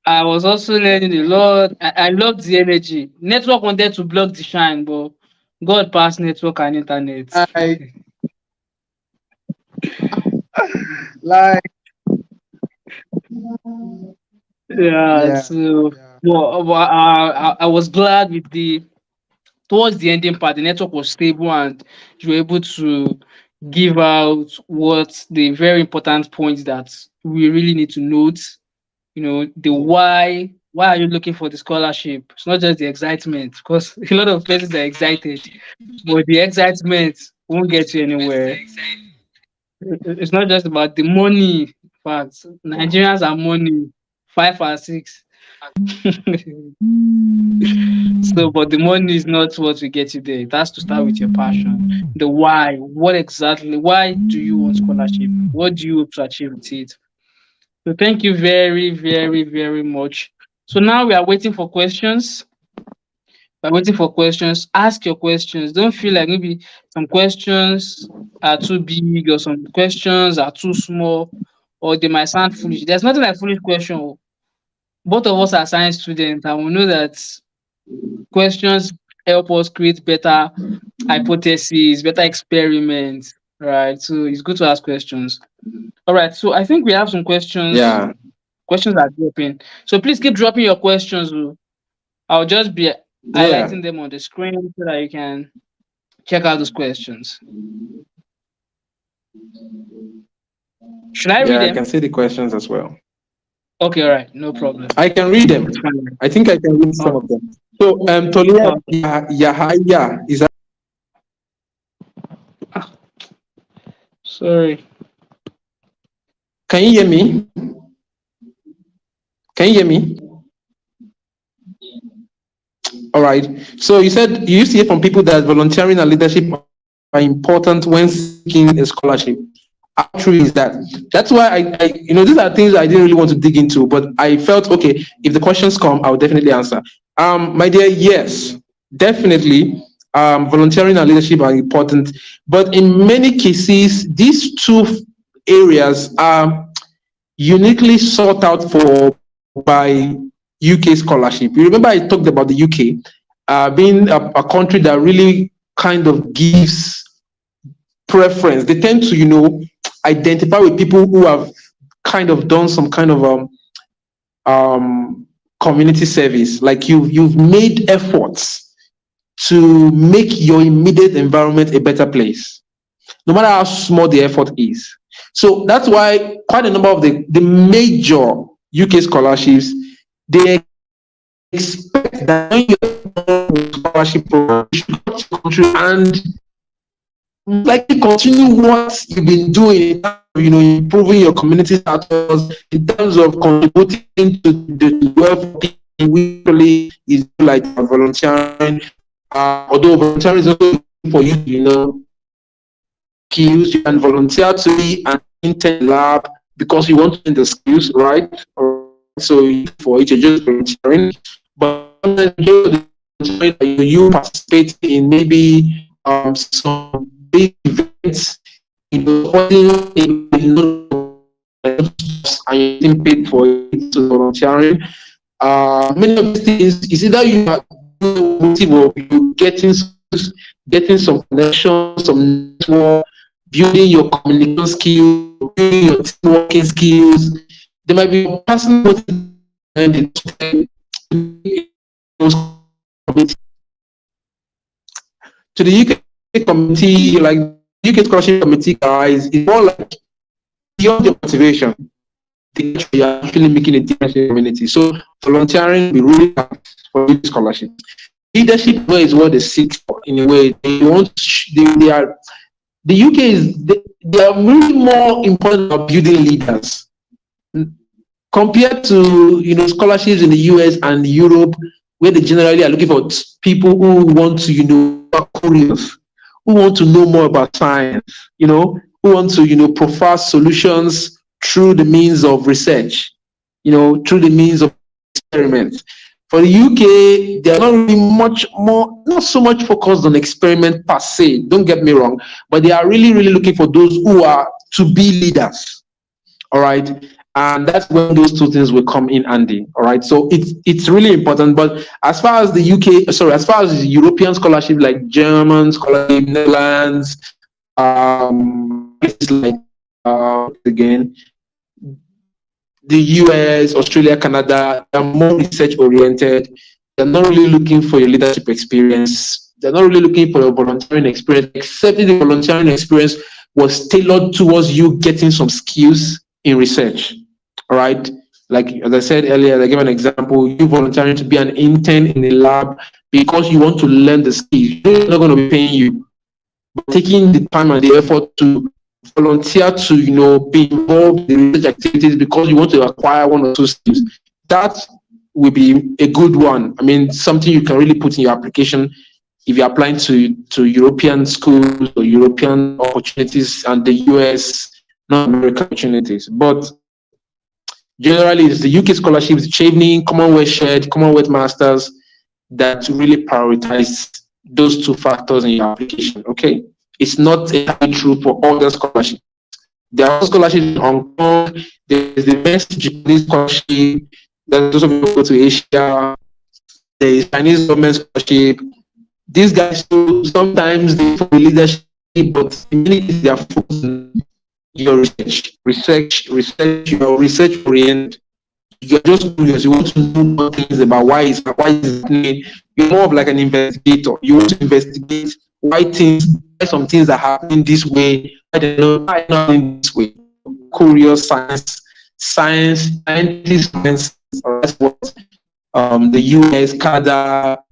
I was also learning a lot. I loved the energy. Network wanted to block the shine, but God passed network and internet. Like, Yeah, yeah, so yeah. I was glad with the towards the ending part, the network was stable and you were able to give out what the very important points that we really need to note. The why. Why are you looking for the scholarship? It's not just the excitement, because a lot of persons are excited, but the excitement won't get you anywhere. It's not just about the money. In fact, Nigerians are money, 5 and 6. So, but the money is not what will get you there. It has to start with your passion. The why. What exactly? Why do you want scholarship? What do you hope to achieve with it? So, thank you very, very, very much. So now we are waiting for questions. We're waiting for questions. Ask your questions. Don't feel like maybe some questions are too big or some questions are too small or they might sound foolish. There's nothing like foolish question. Oh. Both of us are science students and we know that questions help us create better hypotheses, better experiments, right? So it's good to ask questions. All right. So I think we have some questions Yeah. Questions are dropping. So please keep dropping your questions. Oh. I'll just be Yeah. highlighting them on the screen so that you can check out those questions. Should I read Yeah, I can them? see the questions as well. Okay, all right, no problem. I can read them. It's fine. I think I can read some Oh, of them. So, Tolia oh, Yahaya is that, ah, sorry. can you hear me? Can you hear me? All right. So you said you used to hear from people that volunteering and leadership are important when seeking a scholarship. How true is that? That's why these are things I didn't really want to dig into, but I felt okay. If the questions come, I'll definitely answer. My dear, yes, definitely. Volunteering and leadership are important, but in many cases, these two areas are uniquely sought out for by UK scholarship. You remember I talked about the UK being a country that really kind of gives preference. They tend to, identify with people who have kind of done some kind of community service. Like you've made efforts to make your immediate environment a better place, no matter how small the effort is. So that's why quite a number of the major UK scholarships, they expect that when you're scholarship program, you should go to the country and likely continue what you've been doing in terms of, improving your community status, in terms of contributing to the welfare of people, which really is like volunteering. Although volunteering is also for you, skills, you can volunteer to be an intern lab because you want to learn the skills, right? So for it, you're just volunteering. But you participate in maybe some big events, supporting and you're getting paid for it, so volunteering. Many of these things is either you are motive or you getting some connection, some network, building your communication skills, building your working skills. There might be personal motive and to the UK community, like UK scholarship committee guys, it's more like beyond your motivation. You're actually making a difference in the community. So volunteering will really help for this scholarship. Leadership is what they seek for in a way. They want they are the UK is they are really more important about building leaders compared to scholarships in the US and Europe, where they generally are looking for people who want to are curious, who want to know more about science, who want to profile solutions through the means of research, through the means of experiments. For the UK, they are not really not so much focused on experiment per se. Don't get me wrong, but they are really, really looking for those who are to be leaders. All right. And that's when those two things will come in handy. All right. So it's really important. But as far as as far as European scholarship, like German scholarship, Netherlands, places like again, the US, Australia, Canada, they're more research oriented. They're not really looking for your leadership experience. They're not really looking for your volunteering experience, except if the volunteering experience was tailored towards you getting some skills in research. All right. Like as I said earlier, I gave an example, you volunteering to be an intern in a lab because you want to learn the skills. They're not going to be paying you. But taking the time and the effort to volunteer to be involved in research activities because you want to acquire one or two skills, that will be a good one. I mean, something you can really put in your application if you're applying to European schools or European opportunities and the US, not American opportunities. But generally, it's the UK scholarships, Chevening, Commonwealth Shared, Commonwealth Masters that really prioritize those two factors in your application. Okay, it's not entirely true for all the scholarships. There are scholarships in Hong Kong. There's the best Japanese scholarship. There's also people go to Asia. There is Chinese government scholarship. These guys sometimes they for leadership, but in many cases they are focused on your research, your research oriented. you're just curious. You want to know more things about why is happening. You're more of like an investigator. You want to investigate why some things are happening this way, why they're not happening this way. Curious scientists, for instance, or that's what the US, Canada,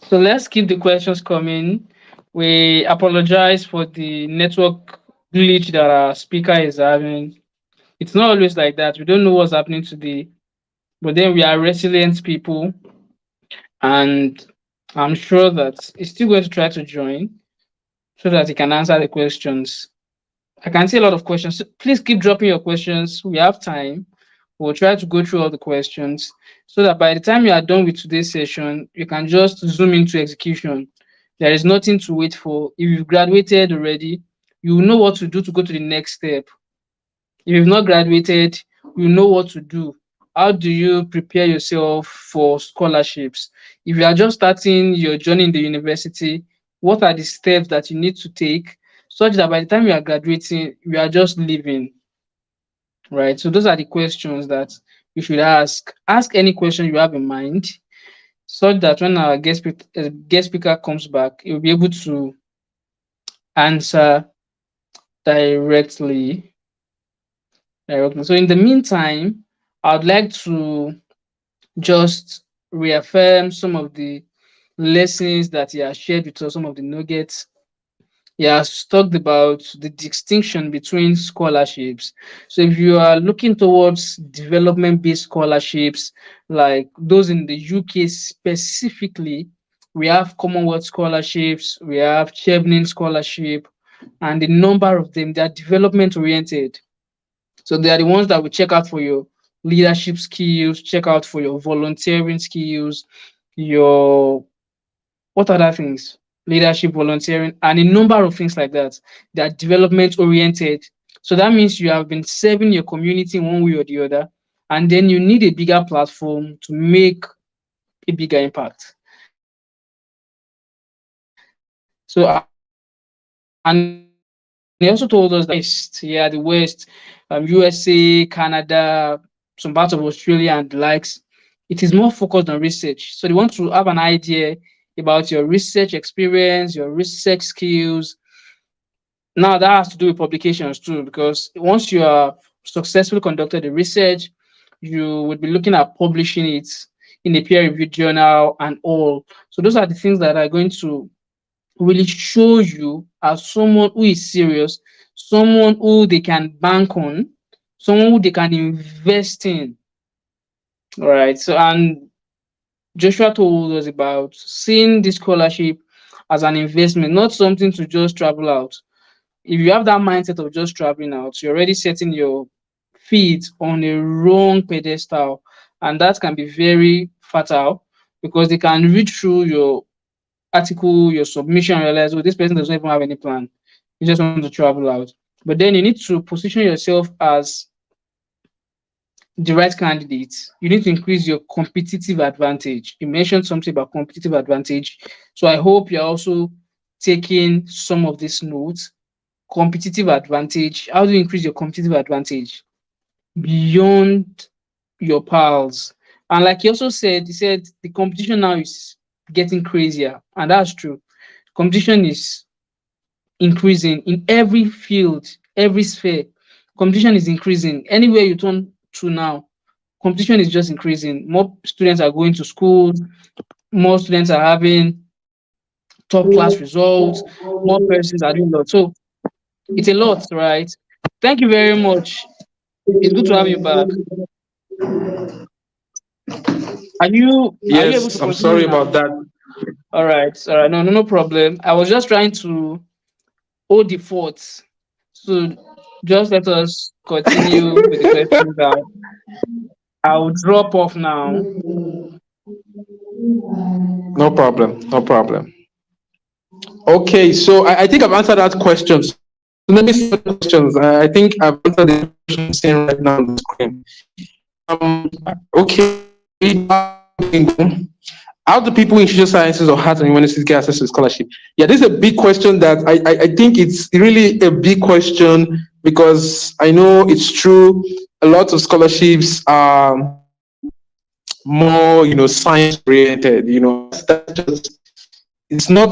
So let's keep the questions coming. We apologize for the network glitch that our speaker is having. It's not always like that. We don't know what's happening today, but then we are resilient people, and I'm sure that he's still going to try to join so that he can answer the questions. I can see a lot of questions. So please keep dropping your questions. We have time. We'll try to go through all the questions so that by the time you are done with today's session, you can just zoom into execution. There is nothing to wait for. If you've graduated already, you know what to do to go to the next step. If you've not graduated, you know what to do. How do you prepare yourself for scholarships? If you are just starting your journey in the university, what are the steps that you need to take such that by the time you are graduating, you are just living, right? So those are the questions that you should ask. Ask any question you have in mind, such that when our guest speaker comes back, you'll be able to answer directly. So in the meantime, I'd like to just reaffirm some of the lessons that he has shared with us, some of the nuggets. He has talked about the distinction between scholarships. So if you are looking towards development-based scholarships, like those in the UK specifically, we have Commonwealth scholarships, we have Chevening scholarship, and the number of them, they are development oriented. So they are the ones that will check out for your leadership skills, check out for your volunteering skills, your what other things? Leadership, volunteering, and a number of things like that. They are development oriented. So that means you have been serving your community in one way or the other, and then you need a bigger platform to make a bigger impact. So, and he also told us that West, yeah, the West, USA, Canada, some parts of Australia and the likes, it is more focused on research. So they want to have an idea about your research experience, your research skills. Now that has to do with publications too, because once you are successfully conducted the research, you would be looking at publishing it in a peer-reviewed journal and all. So those are the things that are going to really show you as someone who is serious, someone who they can bank on, someone who they can invest in. All right. So, and Joshua told us about seeing this scholarship as an investment, not something to just travel out. If you have that mindset of just traveling out, you're already setting your feet on a wrong pedestal, and that can be very fatal because they can read through your article, your submission, and realize, oh, this person doesn't even have any plan. You just want to travel out. But then you need to position yourself as the right candidate. You need to increase your competitive advantage. You mentioned something about competitive advantage. So I hope you're also taking some of these notes. Competitive advantage. How do you increase your competitive advantage beyond your pals? And like he also said, he said the competition now is getting crazier. And that's true. Competition is increasing in every field, every sphere. Competition is increasing. Anywhere you turn to now, competition is just increasing. More students are going to school, more students are having top class results, more persons are doing a lot. So it's a lot, right? Thank you very much. It's good to have you back. Are you able to Yes, I'm continue sorry now? about that. All right, no problem. I was just trying to hold the fort. So just let us continue with the questions. I'll drop off now. No problem. No problem. Okay, so I think I've answered that question. So let me see the questions. I think I've answered the question I'm seeing right now on the screen. Okay, how do people in social sciences or arts and humanities get access to scholarship? Yeah, this is a big question that I think it's really a big question because I know it's true. A lot of scholarships are more, science oriented. That's just it's not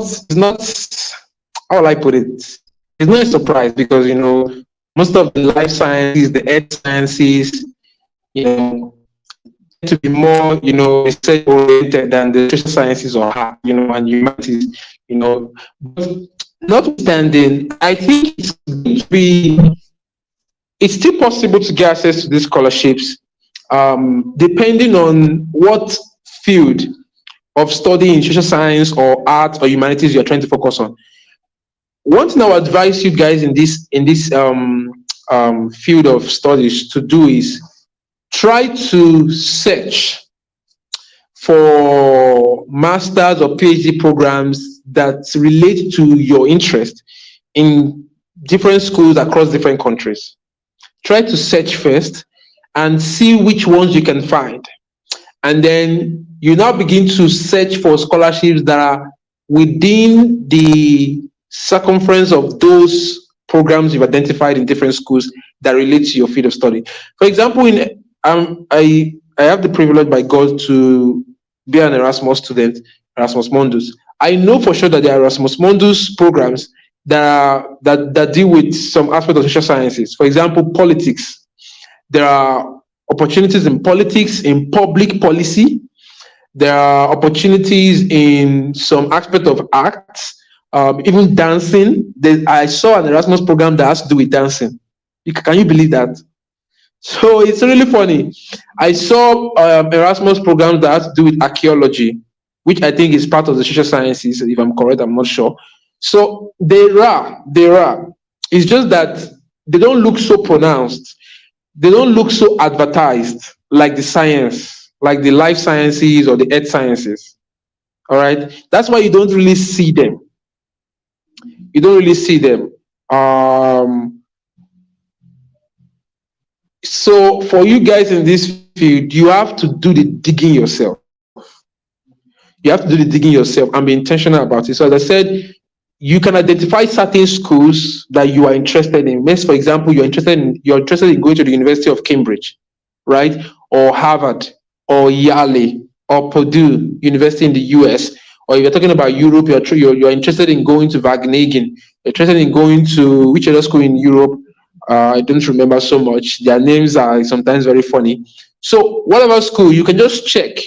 how will I put it? It's not a surprise because most of the life sciences, the earth sciences, you know, tend to be more, research oriented than the social sciences or art, and humanities, But notwithstanding, I think it's still possible to get access to these scholarships, depending on what field of study in social science or art or humanities you're trying to focus on. One thing I would advise you guys in this field of studies to do is try to search for masters or PhD programs that relate to your interest in different schools across different countries. Try to search first and see which ones you can find. And then you now begin to search for scholarships that are within the circumference of those programs you've identified in different schools that relate to your field of study. For example, in I have the privilege by God to be an Erasmus student, Erasmus Mundus. I know for sure that there are Erasmus Mundus programs that deal with some aspect of social sciences. For example, politics. There are opportunities in politics, in public policy. There are opportunities in some aspect of arts, even dancing. I saw an Erasmus program that has to do with dancing. Can you believe that? So it's really funny. I saw Erasmus programs that has to do with archaeology, which I think is part of the social sciences. If I'm correct, I'm not sure. So there are. It's just that they don't look so pronounced. They don't look so advertised like the science, like the life sciences or the earth sciences. All right. That's why you don't really see them. You don't really see them. So for you guys in this field, you have to do the digging yourself. You have to do the digging yourself and be intentional about it. So as I said, you can identify certain schools that you are interested in. Let's, for example, you're interested in going to the University of Cambridge, right? Or Harvard, or Yale, or Purdue University in the US. Or if you're talking about Europe, you're interested in going to Wageningen. You're interested in going to which other school in Europe? I don't remember so much. Their names are sometimes very funny. So whatever school, you can just check,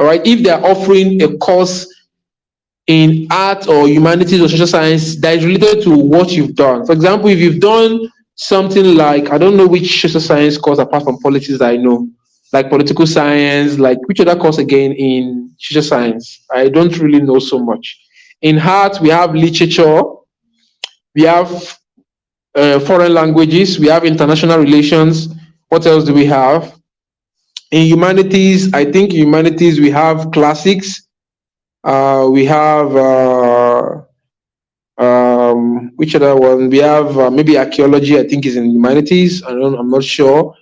all right, if they're offering a course in art or humanities or social science that is related to what you've done. For example, if you've done something like, I don't know which social science course apart from politics that I know, like political science, like which other course again in social science? I don't really know so much. In art, we have literature, we have foreign languages, we have international relations. What else do we have? In humanities, I think in humanities we have classics, we have which other one? We have maybe archaeology. I think is in humanities. I'm not sure.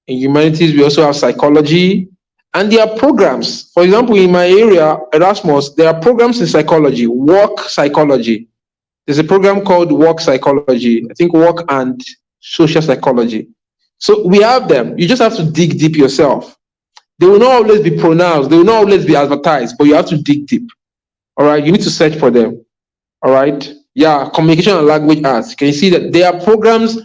In humanities, we also have psychology, and there are programs. For example, in my area, Erasmus, there are programs in psychology, work psychology. There's a program called work psychology. I think work and social psychology. So we have them. You just have to dig deep yourself. They will not always be pronounced. They will not always be advertised, but you have to dig deep. All right. You need to search for them. All right. Yeah. Communication and language arts. Can you see that there are programs,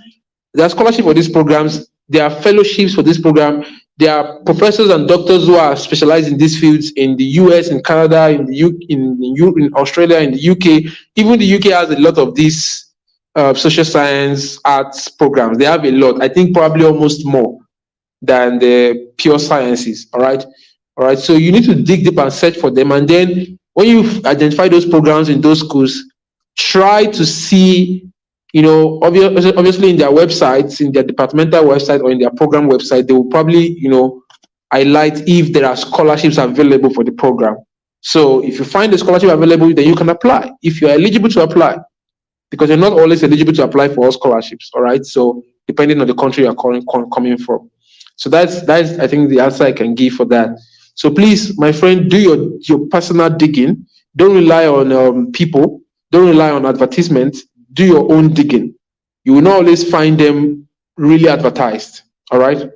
there are scholarships for these programs, there are fellowships for this program, there are professors and doctors who are specialized in these fields in the US, in Canada, in the in Australia, in the UK. Even the UK has a lot of these social science arts programs. They have a lot. I think probably almost more than the pure sciences. All right. All right. So you need to dig deep and search for them. And then when you identify those programs in those schools, try to see, obviously in their websites, in their departmental website or in their program website, they will probably, highlight if there are scholarships available for the program. So if you find a scholarship available, then you can apply if you're eligible to apply, because you're not always eligible to apply for all scholarships. All right. So depending on the country you're coming from. So that's I think the answer I can give for that. So please, my friend, do your personal digging. Don't rely on people. Don't rely on advertisements. Do your own digging. You will not always find them really advertised. All right.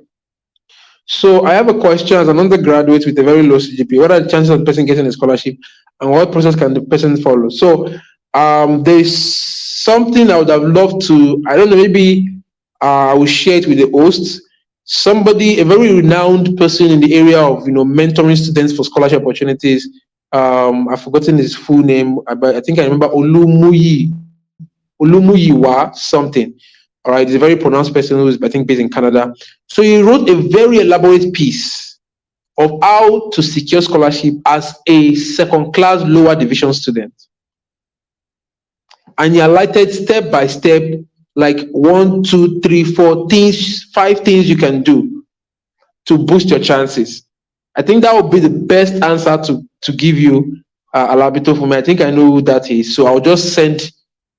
So I have a question as an undergraduate with a very low CGPA. What are the chances of the person getting a scholarship, and what process can the person follow? So there's something I would have loved to. I don't know. Maybe I will share it with the host. Somebody, a very renowned person in the area of mentoring students for scholarship opportunities. I've forgotten his full name, but I think I remember Olumuyiwa something. All right, he's a very pronounced person who is, I think, based in Canada. So he wrote a very elaborate piece of how to secure scholarship as a second class lower division student. And he highlighted step by step, like 1, 2, 3, 4 things, 5 things you can do to boost your chances. I think that would be the best answer to give you, Alabito, for me. I think I know who that is. So I'll just send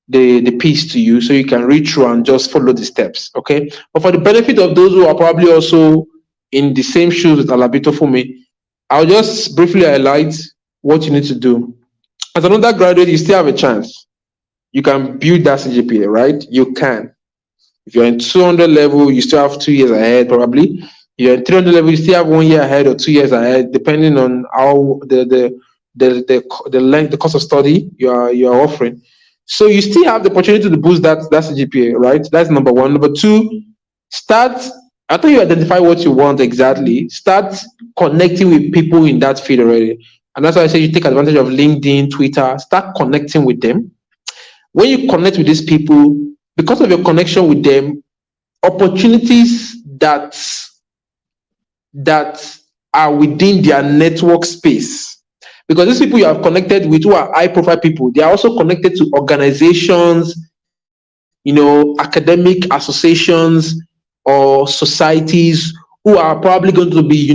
the piece to you so you can read through and just follow the steps. Okay. But for the benefit of those who are probably also in the same shoes with Alabito for me, I'll just briefly highlight what you need to do. As an undergraduate, you still have a chance. You can build that CGPA, right? You can. If you're in 200 level, you still have 2 years ahead, probably. If you're in 300 level, you still have 1 year ahead or 2 years ahead, depending on how the length, the cost of study you are offering. So you still have the opportunity to boost that CGPA, right? That's number one. Number two, start. After you identify what you want exactly, start connecting with people in that field already. And that's why I say you take advantage of LinkedIn, Twitter, start connecting with them. When you connect with these people, because of your connection with them, opportunities that are within their network space. Because these people you have connected with who are high profile people, they are also connected to organizations, academic associations or societies who are probably going to be,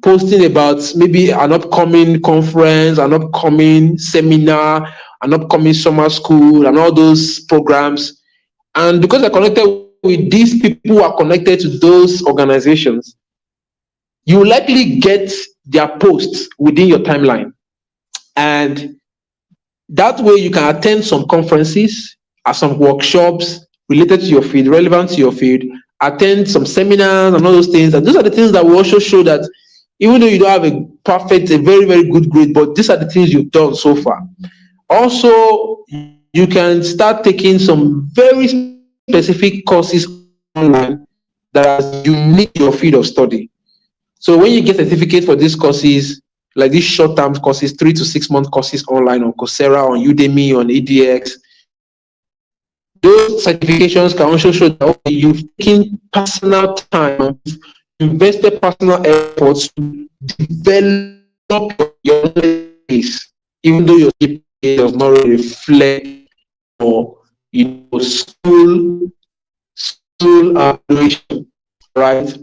posting about maybe an upcoming conference, an upcoming seminar, an upcoming summer school, and all those programs. And because they're connected with these people who are connected to those organizations, you will likely get their posts within your timeline. And that way you can attend some conferences, some workshops related to your field, relevant to your field, attend some seminars and all those things. And those are the things that will also show that even though you don't have a very, very good grade, but these are the things you've done so far. Also, you can start taking some very specific courses online that are unique to your field of study. So when you get certificates for these courses, like these short-term courses, 3 to 6 month courses online on Coursera, on Udemy, on EDX, those certifications can also show that okay, you've taken personal time, invested personal efforts to develop your knowledge base, even though your GPA does not really reflect or school evaluation, right?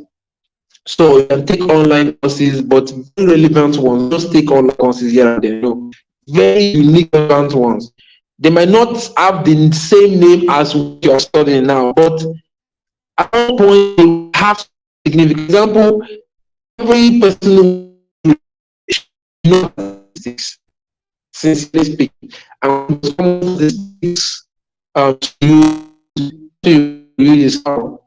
So you can take online courses, but very relevant ones. Just take online courses here and there. Very unique, relevant ones. They might not have the same name as what you're studying now, but at one point they have significant. Example, every person knows statistics, sincerely speaking, and some of the statistics to use how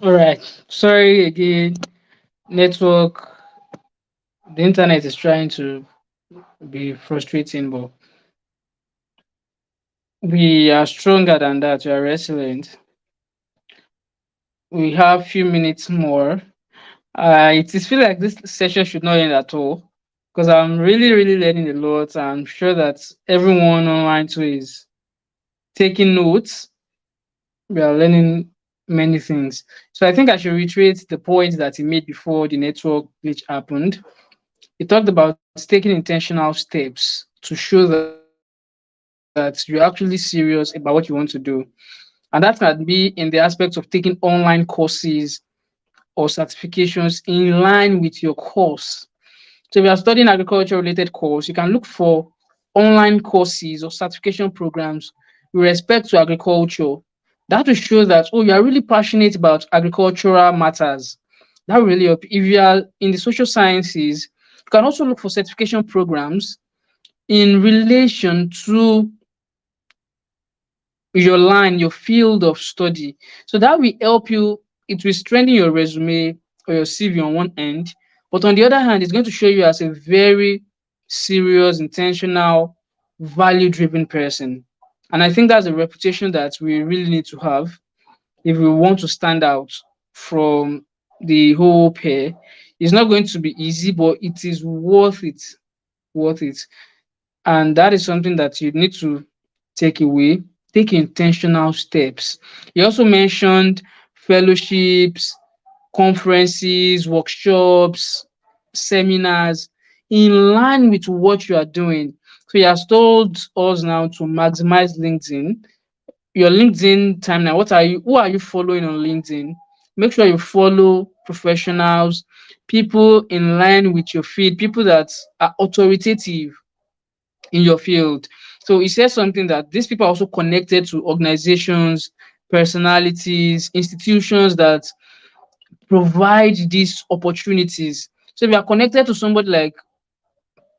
All right. Sorry again. Network. The internet is trying to be frustrating, but we are stronger than that. We are resilient. We have few minutes more. It is feel like this session should not end at all because I'm really, really learning a lot. I'm sure that everyone online too is. taking notes, we are learning many things. So I think I should reiterate the point that he made before the network glitch happened. He talked about taking intentional steps to show that you're actually serious about what you want to do. And that can be in the aspect of taking online courses or certifications in line with your course. So if you are studying agriculture related course, you can look for online courses or certification programs with respect to agriculture. That will show that, oh, you are really passionate about agricultural matters. That will really help. If you are in the social sciences, you can also look for certification programs in relation to your line, your field of study. So that will help you. It will strengthen your resume or your CV on one end, but on the other hand, it's going to show you as a very serious, intentional, value-driven person. And I think that's a reputation that we really need to have if we want to stand out from the whole pair. It's not going to be easy, but it is worth it. Worth it. And that is something that you need to take away, take intentional steps. He also mentioned fellowships, conferences, workshops, seminars in line with what you are doing. So he has told us now to maximize LinkedIn. Your LinkedIn timeline. Who are you following on LinkedIn? Make sure you follow professionals, people in line with your field, people that are authoritative in your field. So he says something that these people are also connected to organizations, personalities, institutions that provide these opportunities. So if you are connected to somebody like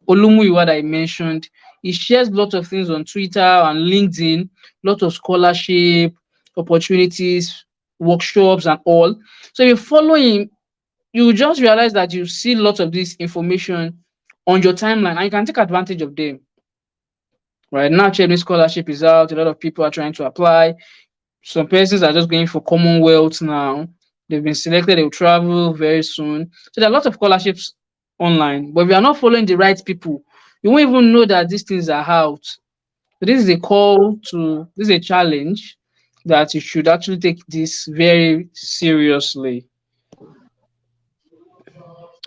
Olumuyiwa that I mentioned, he shares lots of things on Twitter and LinkedIn, lots of scholarship, opportunities, workshops, and all. So if you follow him, you will just realize that you see lots of this information on your timeline and you can take advantage of them. Right now, Chelmsford scholarship is out. A lot of people are trying to apply. Some persons are just going for Commonwealth now. They've been selected. They'll travel very soon. So there are a lot of scholarships online. But if you are not following the right people, you won't even know that these things are out. So this is a challenge that you should actually take this very seriously.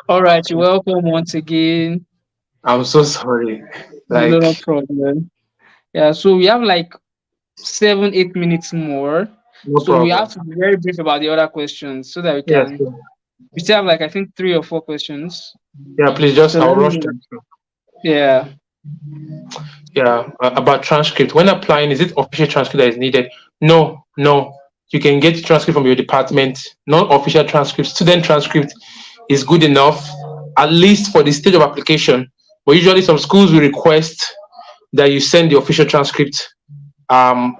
All right, you're welcome once again. I'm so sorry. No Like, problem. Yeah, so we have like 7, 8 minutes more. no So we have problem. to be very brief about the other questions so that Yes. we still have like I think 3 or 4 questions. Yeah, please So just, I'll let rush me, them. yeah. Yeah, about transcript. When applying, is it official transcript that is needed? No, no. You can get transcript from your department. Non-official transcript, student transcript is good enough, at least for the stage of application. But usually, some schools will request that you send the official transcript. Um,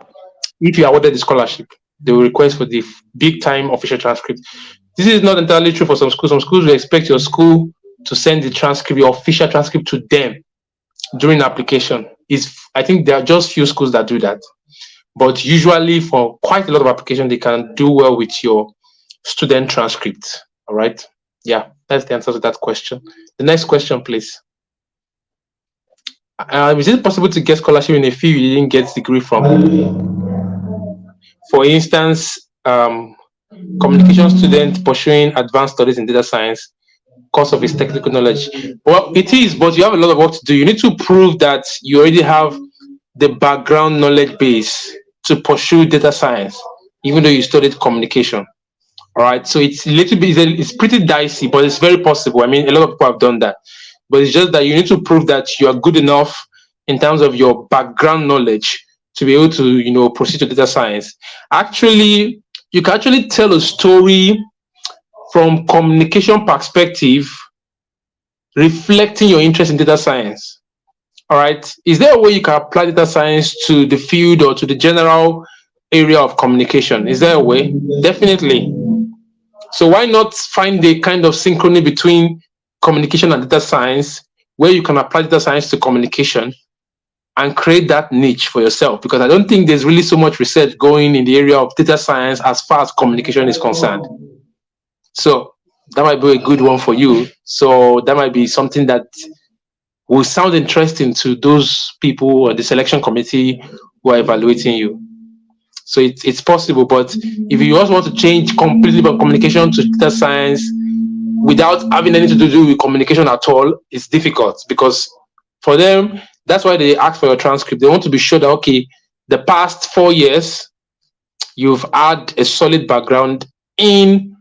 if you are awarded the scholarship, they will request for the big time official transcript. This is not entirely true for some schools. Some schools will expect your school to send the transcript, your official transcript, to them during application. Is I think there are just few schools that do that, but usually for quite a lot of application, they can do well with your student transcript. All right. Yeah, that's the answer to that question. The next question, please. Is it possible to get scholarship in a field you didn't get degree from? For instance, communication student pursuing advanced studies in data science because of his technical knowledge. Well, it is, but you have a lot of work to do. You need to prove that you already have the background knowledge base to pursue data science, even though you studied communication. All right, so it's a little bit, it's pretty dicey, but it's very possible. I mean, a lot of people have done that, but it's just that you need to prove that you are good enough in terms of your background knowledge to be able to, proceed to data science. Actually, you can actually tell a story from communication perspective, reflecting your interest in data science. All right. Is there a way you can apply data science to the field or to the general area of communication? Is there a way? Definitely. So why not find a kind of synchrony between communication and data science, where you can apply data science to communication and create that niche for yourself? Because I don't think there's really so much research going in the area of data science as far as communication is concerned. So that might be a good one for you. So that might be something that will sound interesting to those people or the selection committee who are evaluating you. So it's possible, but if you also want to change completely from communication to data science without having anything to do with communication at all, it's difficult because for them, that's why they ask for your transcript. They want to be sure that, okay, the past 4 years, you've had a solid background in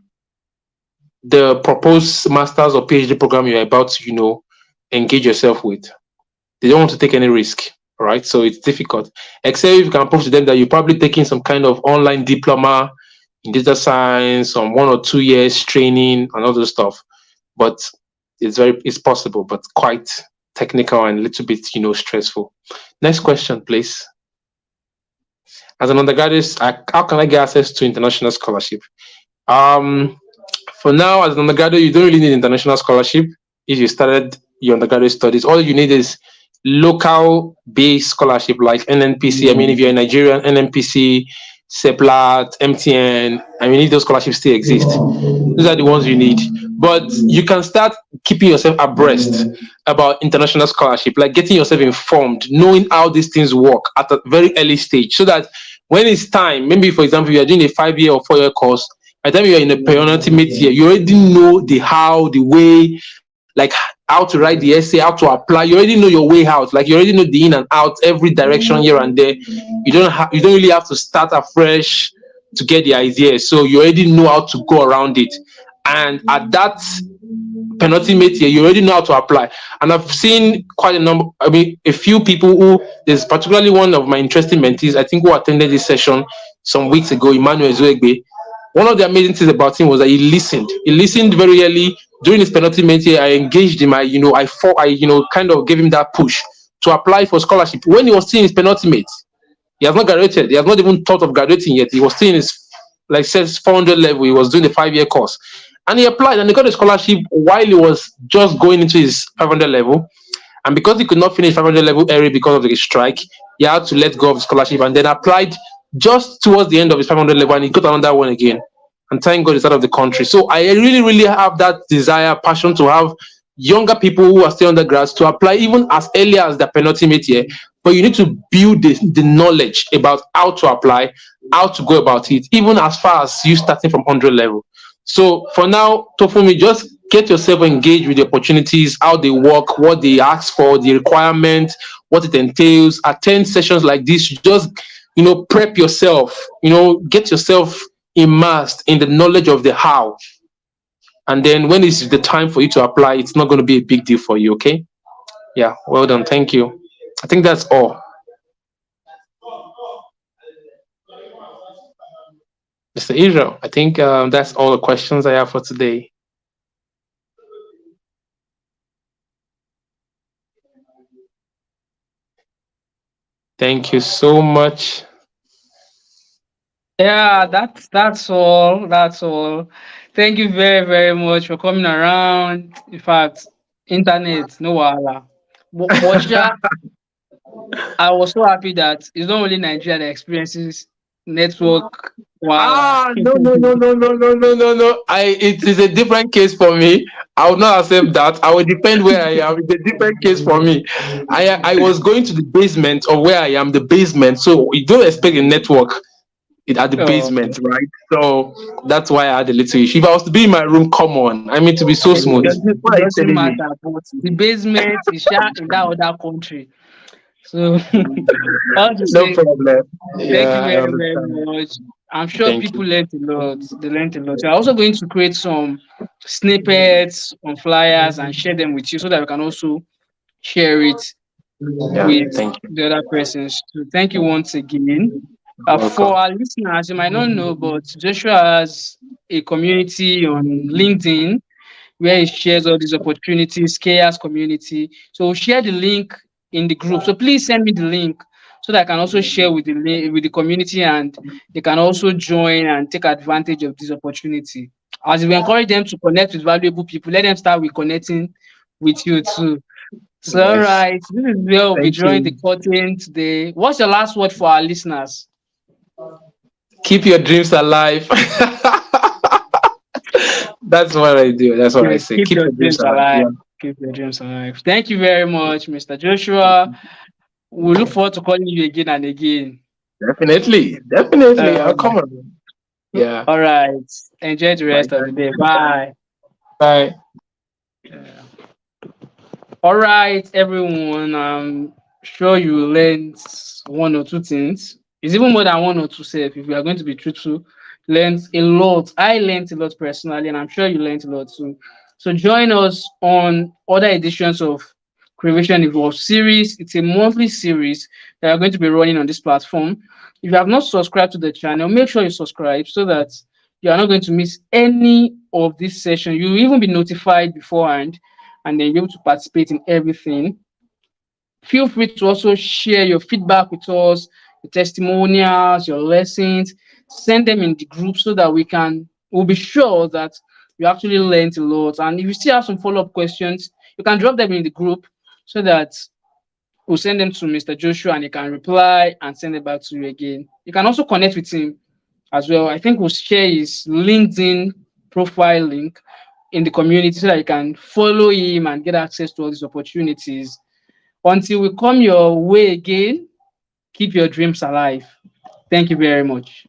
the proposed master's or PhD program you're about to, engage yourself with. They don't want to take any risk. All right. So it's difficult. Except if you can prove to them that you're probably taking some kind of online diploma in data science, some 1 or 2 years training and all those stuff. But it's possible, but quite technical and a little bit, stressful. Next question, please. As an undergraduate, how can I get access to international scholarship? Um, for now, as an undergraduate, you don't really need international scholarship if you started your undergraduate studies. All you need is local based scholarship like NNPC. I mean, if you're in Nigeria, NNPC, CEPLAT, MTN, I mean, if those scholarships still exist, those are the ones you need. But you can start keeping yourself abreast about international scholarship, like getting yourself informed, knowing how these things work at a very early stage, so that when it's time, maybe for example, you are doing a 5 year or 4 year course, by the time you are in a penultimate year, you already know the how, the way, like how to write the essay, how to apply. You already know your way out. Like you already know the in and out, every direction here and there. You don't really have to start afresh to get the idea. So you already know how to go around it. And at that penultimate year, you already know how to apply. And I've seen quite a number, I mean, a few people who, there's particularly one of my interesting mentees, I think, who attended this session some weeks ago, Emmanuel Zoegbe. One of the amazing things about him was that he listened. He listened very early. During his penultimate year, I engaged him. Kind of gave him that push to apply for scholarship. When he was still in his penultimate, he has not graduated. He has not even thought of graduating yet. He was still in his, like, says 400 level. He was doing the 5 year course. And he applied and he got a scholarship while he was just going into his 500 level. And because he could not finish 500 level early because of the strike, he had to let go of the scholarship and then applied just towards the end of his 500 level and he got another one again. And thank God he's out of the country. So I really, really have that desire, passion to have younger people who are still undergrads to apply even as early as the penultimate year. But you need to build the knowledge about how to apply, how to go about it, even as far as you starting from 100 level. So for now, Tofumi, just get yourself engaged with the opportunities, how they work, what they ask for, the requirements, what it entails. Attend sessions like this. Just, prep yourself, get yourself immersed in the knowledge of the how. And then when it's the time for you to apply, it's not going to be a big deal for you, okay? Yeah, well done. Thank you. I think that's all. Mr. Israel, I think that's all the questions I have for today. Thank you so much. Yeah, that's all. That's all. Thank you very, very much for coming around. In fact, internet, no wala. But sha, I was so happy that it's not only Nigeria that experiences network wala. No, no, no, no, no, no, no, no, no. It is a different case for me. I would not accept that. I will depend where I am. It's a different case for me. I was going to the basement of where I am, the basement. So you don't expect a network at the Oh, basement, right? So that's why I had a little issue. If I was to be in my room, come on. I mean, to be so smooth. What it are you doesn't telling me? matter. But the basement is sha in that other country. So I want to No say problem. thank you Yeah, I very, very understand. much. I'm sure Thank people you. learned a lot. They learned a lot. We're also going to create some snippets on flyers and share them with you so that we can also share it Yeah, with thank you. the other persons. So thank you once again. For Welcome. our listeners, you might not know, but Joshua has a community on LinkedIn where he shares all these opportunities, chaos community. So share the link in the group. So please send me the link so that I can also share with with the community and they can also join and take advantage of this opportunity. As we encourage them to connect with valuable people, let them start with connecting with you too. So all Yes. right, this is where we'll be Thank drawing the you. curtain today. What's your last word for our listeners? Keep your dreams alive. That's what I do. That's what I Yeah, say. keep Keep your your dreams dreams alive. alive. Yeah. Keep your dreams alive. Thank you very much, Mr. Joshua. We look forward to calling you again and again. Definitely, definitely. I'll Uh, come on. Yeah. all right. Enjoy the Bye. rest of the day. Bye. Bye. Yeah. All right, everyone. I'm sure you learned one or two things. It's even more than one or two, self. If we are going to be truthful, learned a lot. I learned a lot personally, and I'm sure you learned a lot too. So join us on other editions of Creation Evolve series. It's a monthly series that are going to be running on this platform. If you have not subscribed to the channel, make sure you subscribe so that you are not going to miss any of this session. You'll even be notified beforehand and then you're able to participate in everything. Feel free to also share your feedback with us, your testimonials, your lessons. Send them in the group so that we'll be sure that you actually learned a lot. And if you still have some follow-up questions, you can drop them in the group so that we'll send them to Mr. Joshua and he can reply and send it back to you again. You can also connect with him as well. I think we'll share his LinkedIn profile link in the community so that you can follow him and get access to all these opportunities. Until we come your way again, keep your dreams alive. Thank you very much.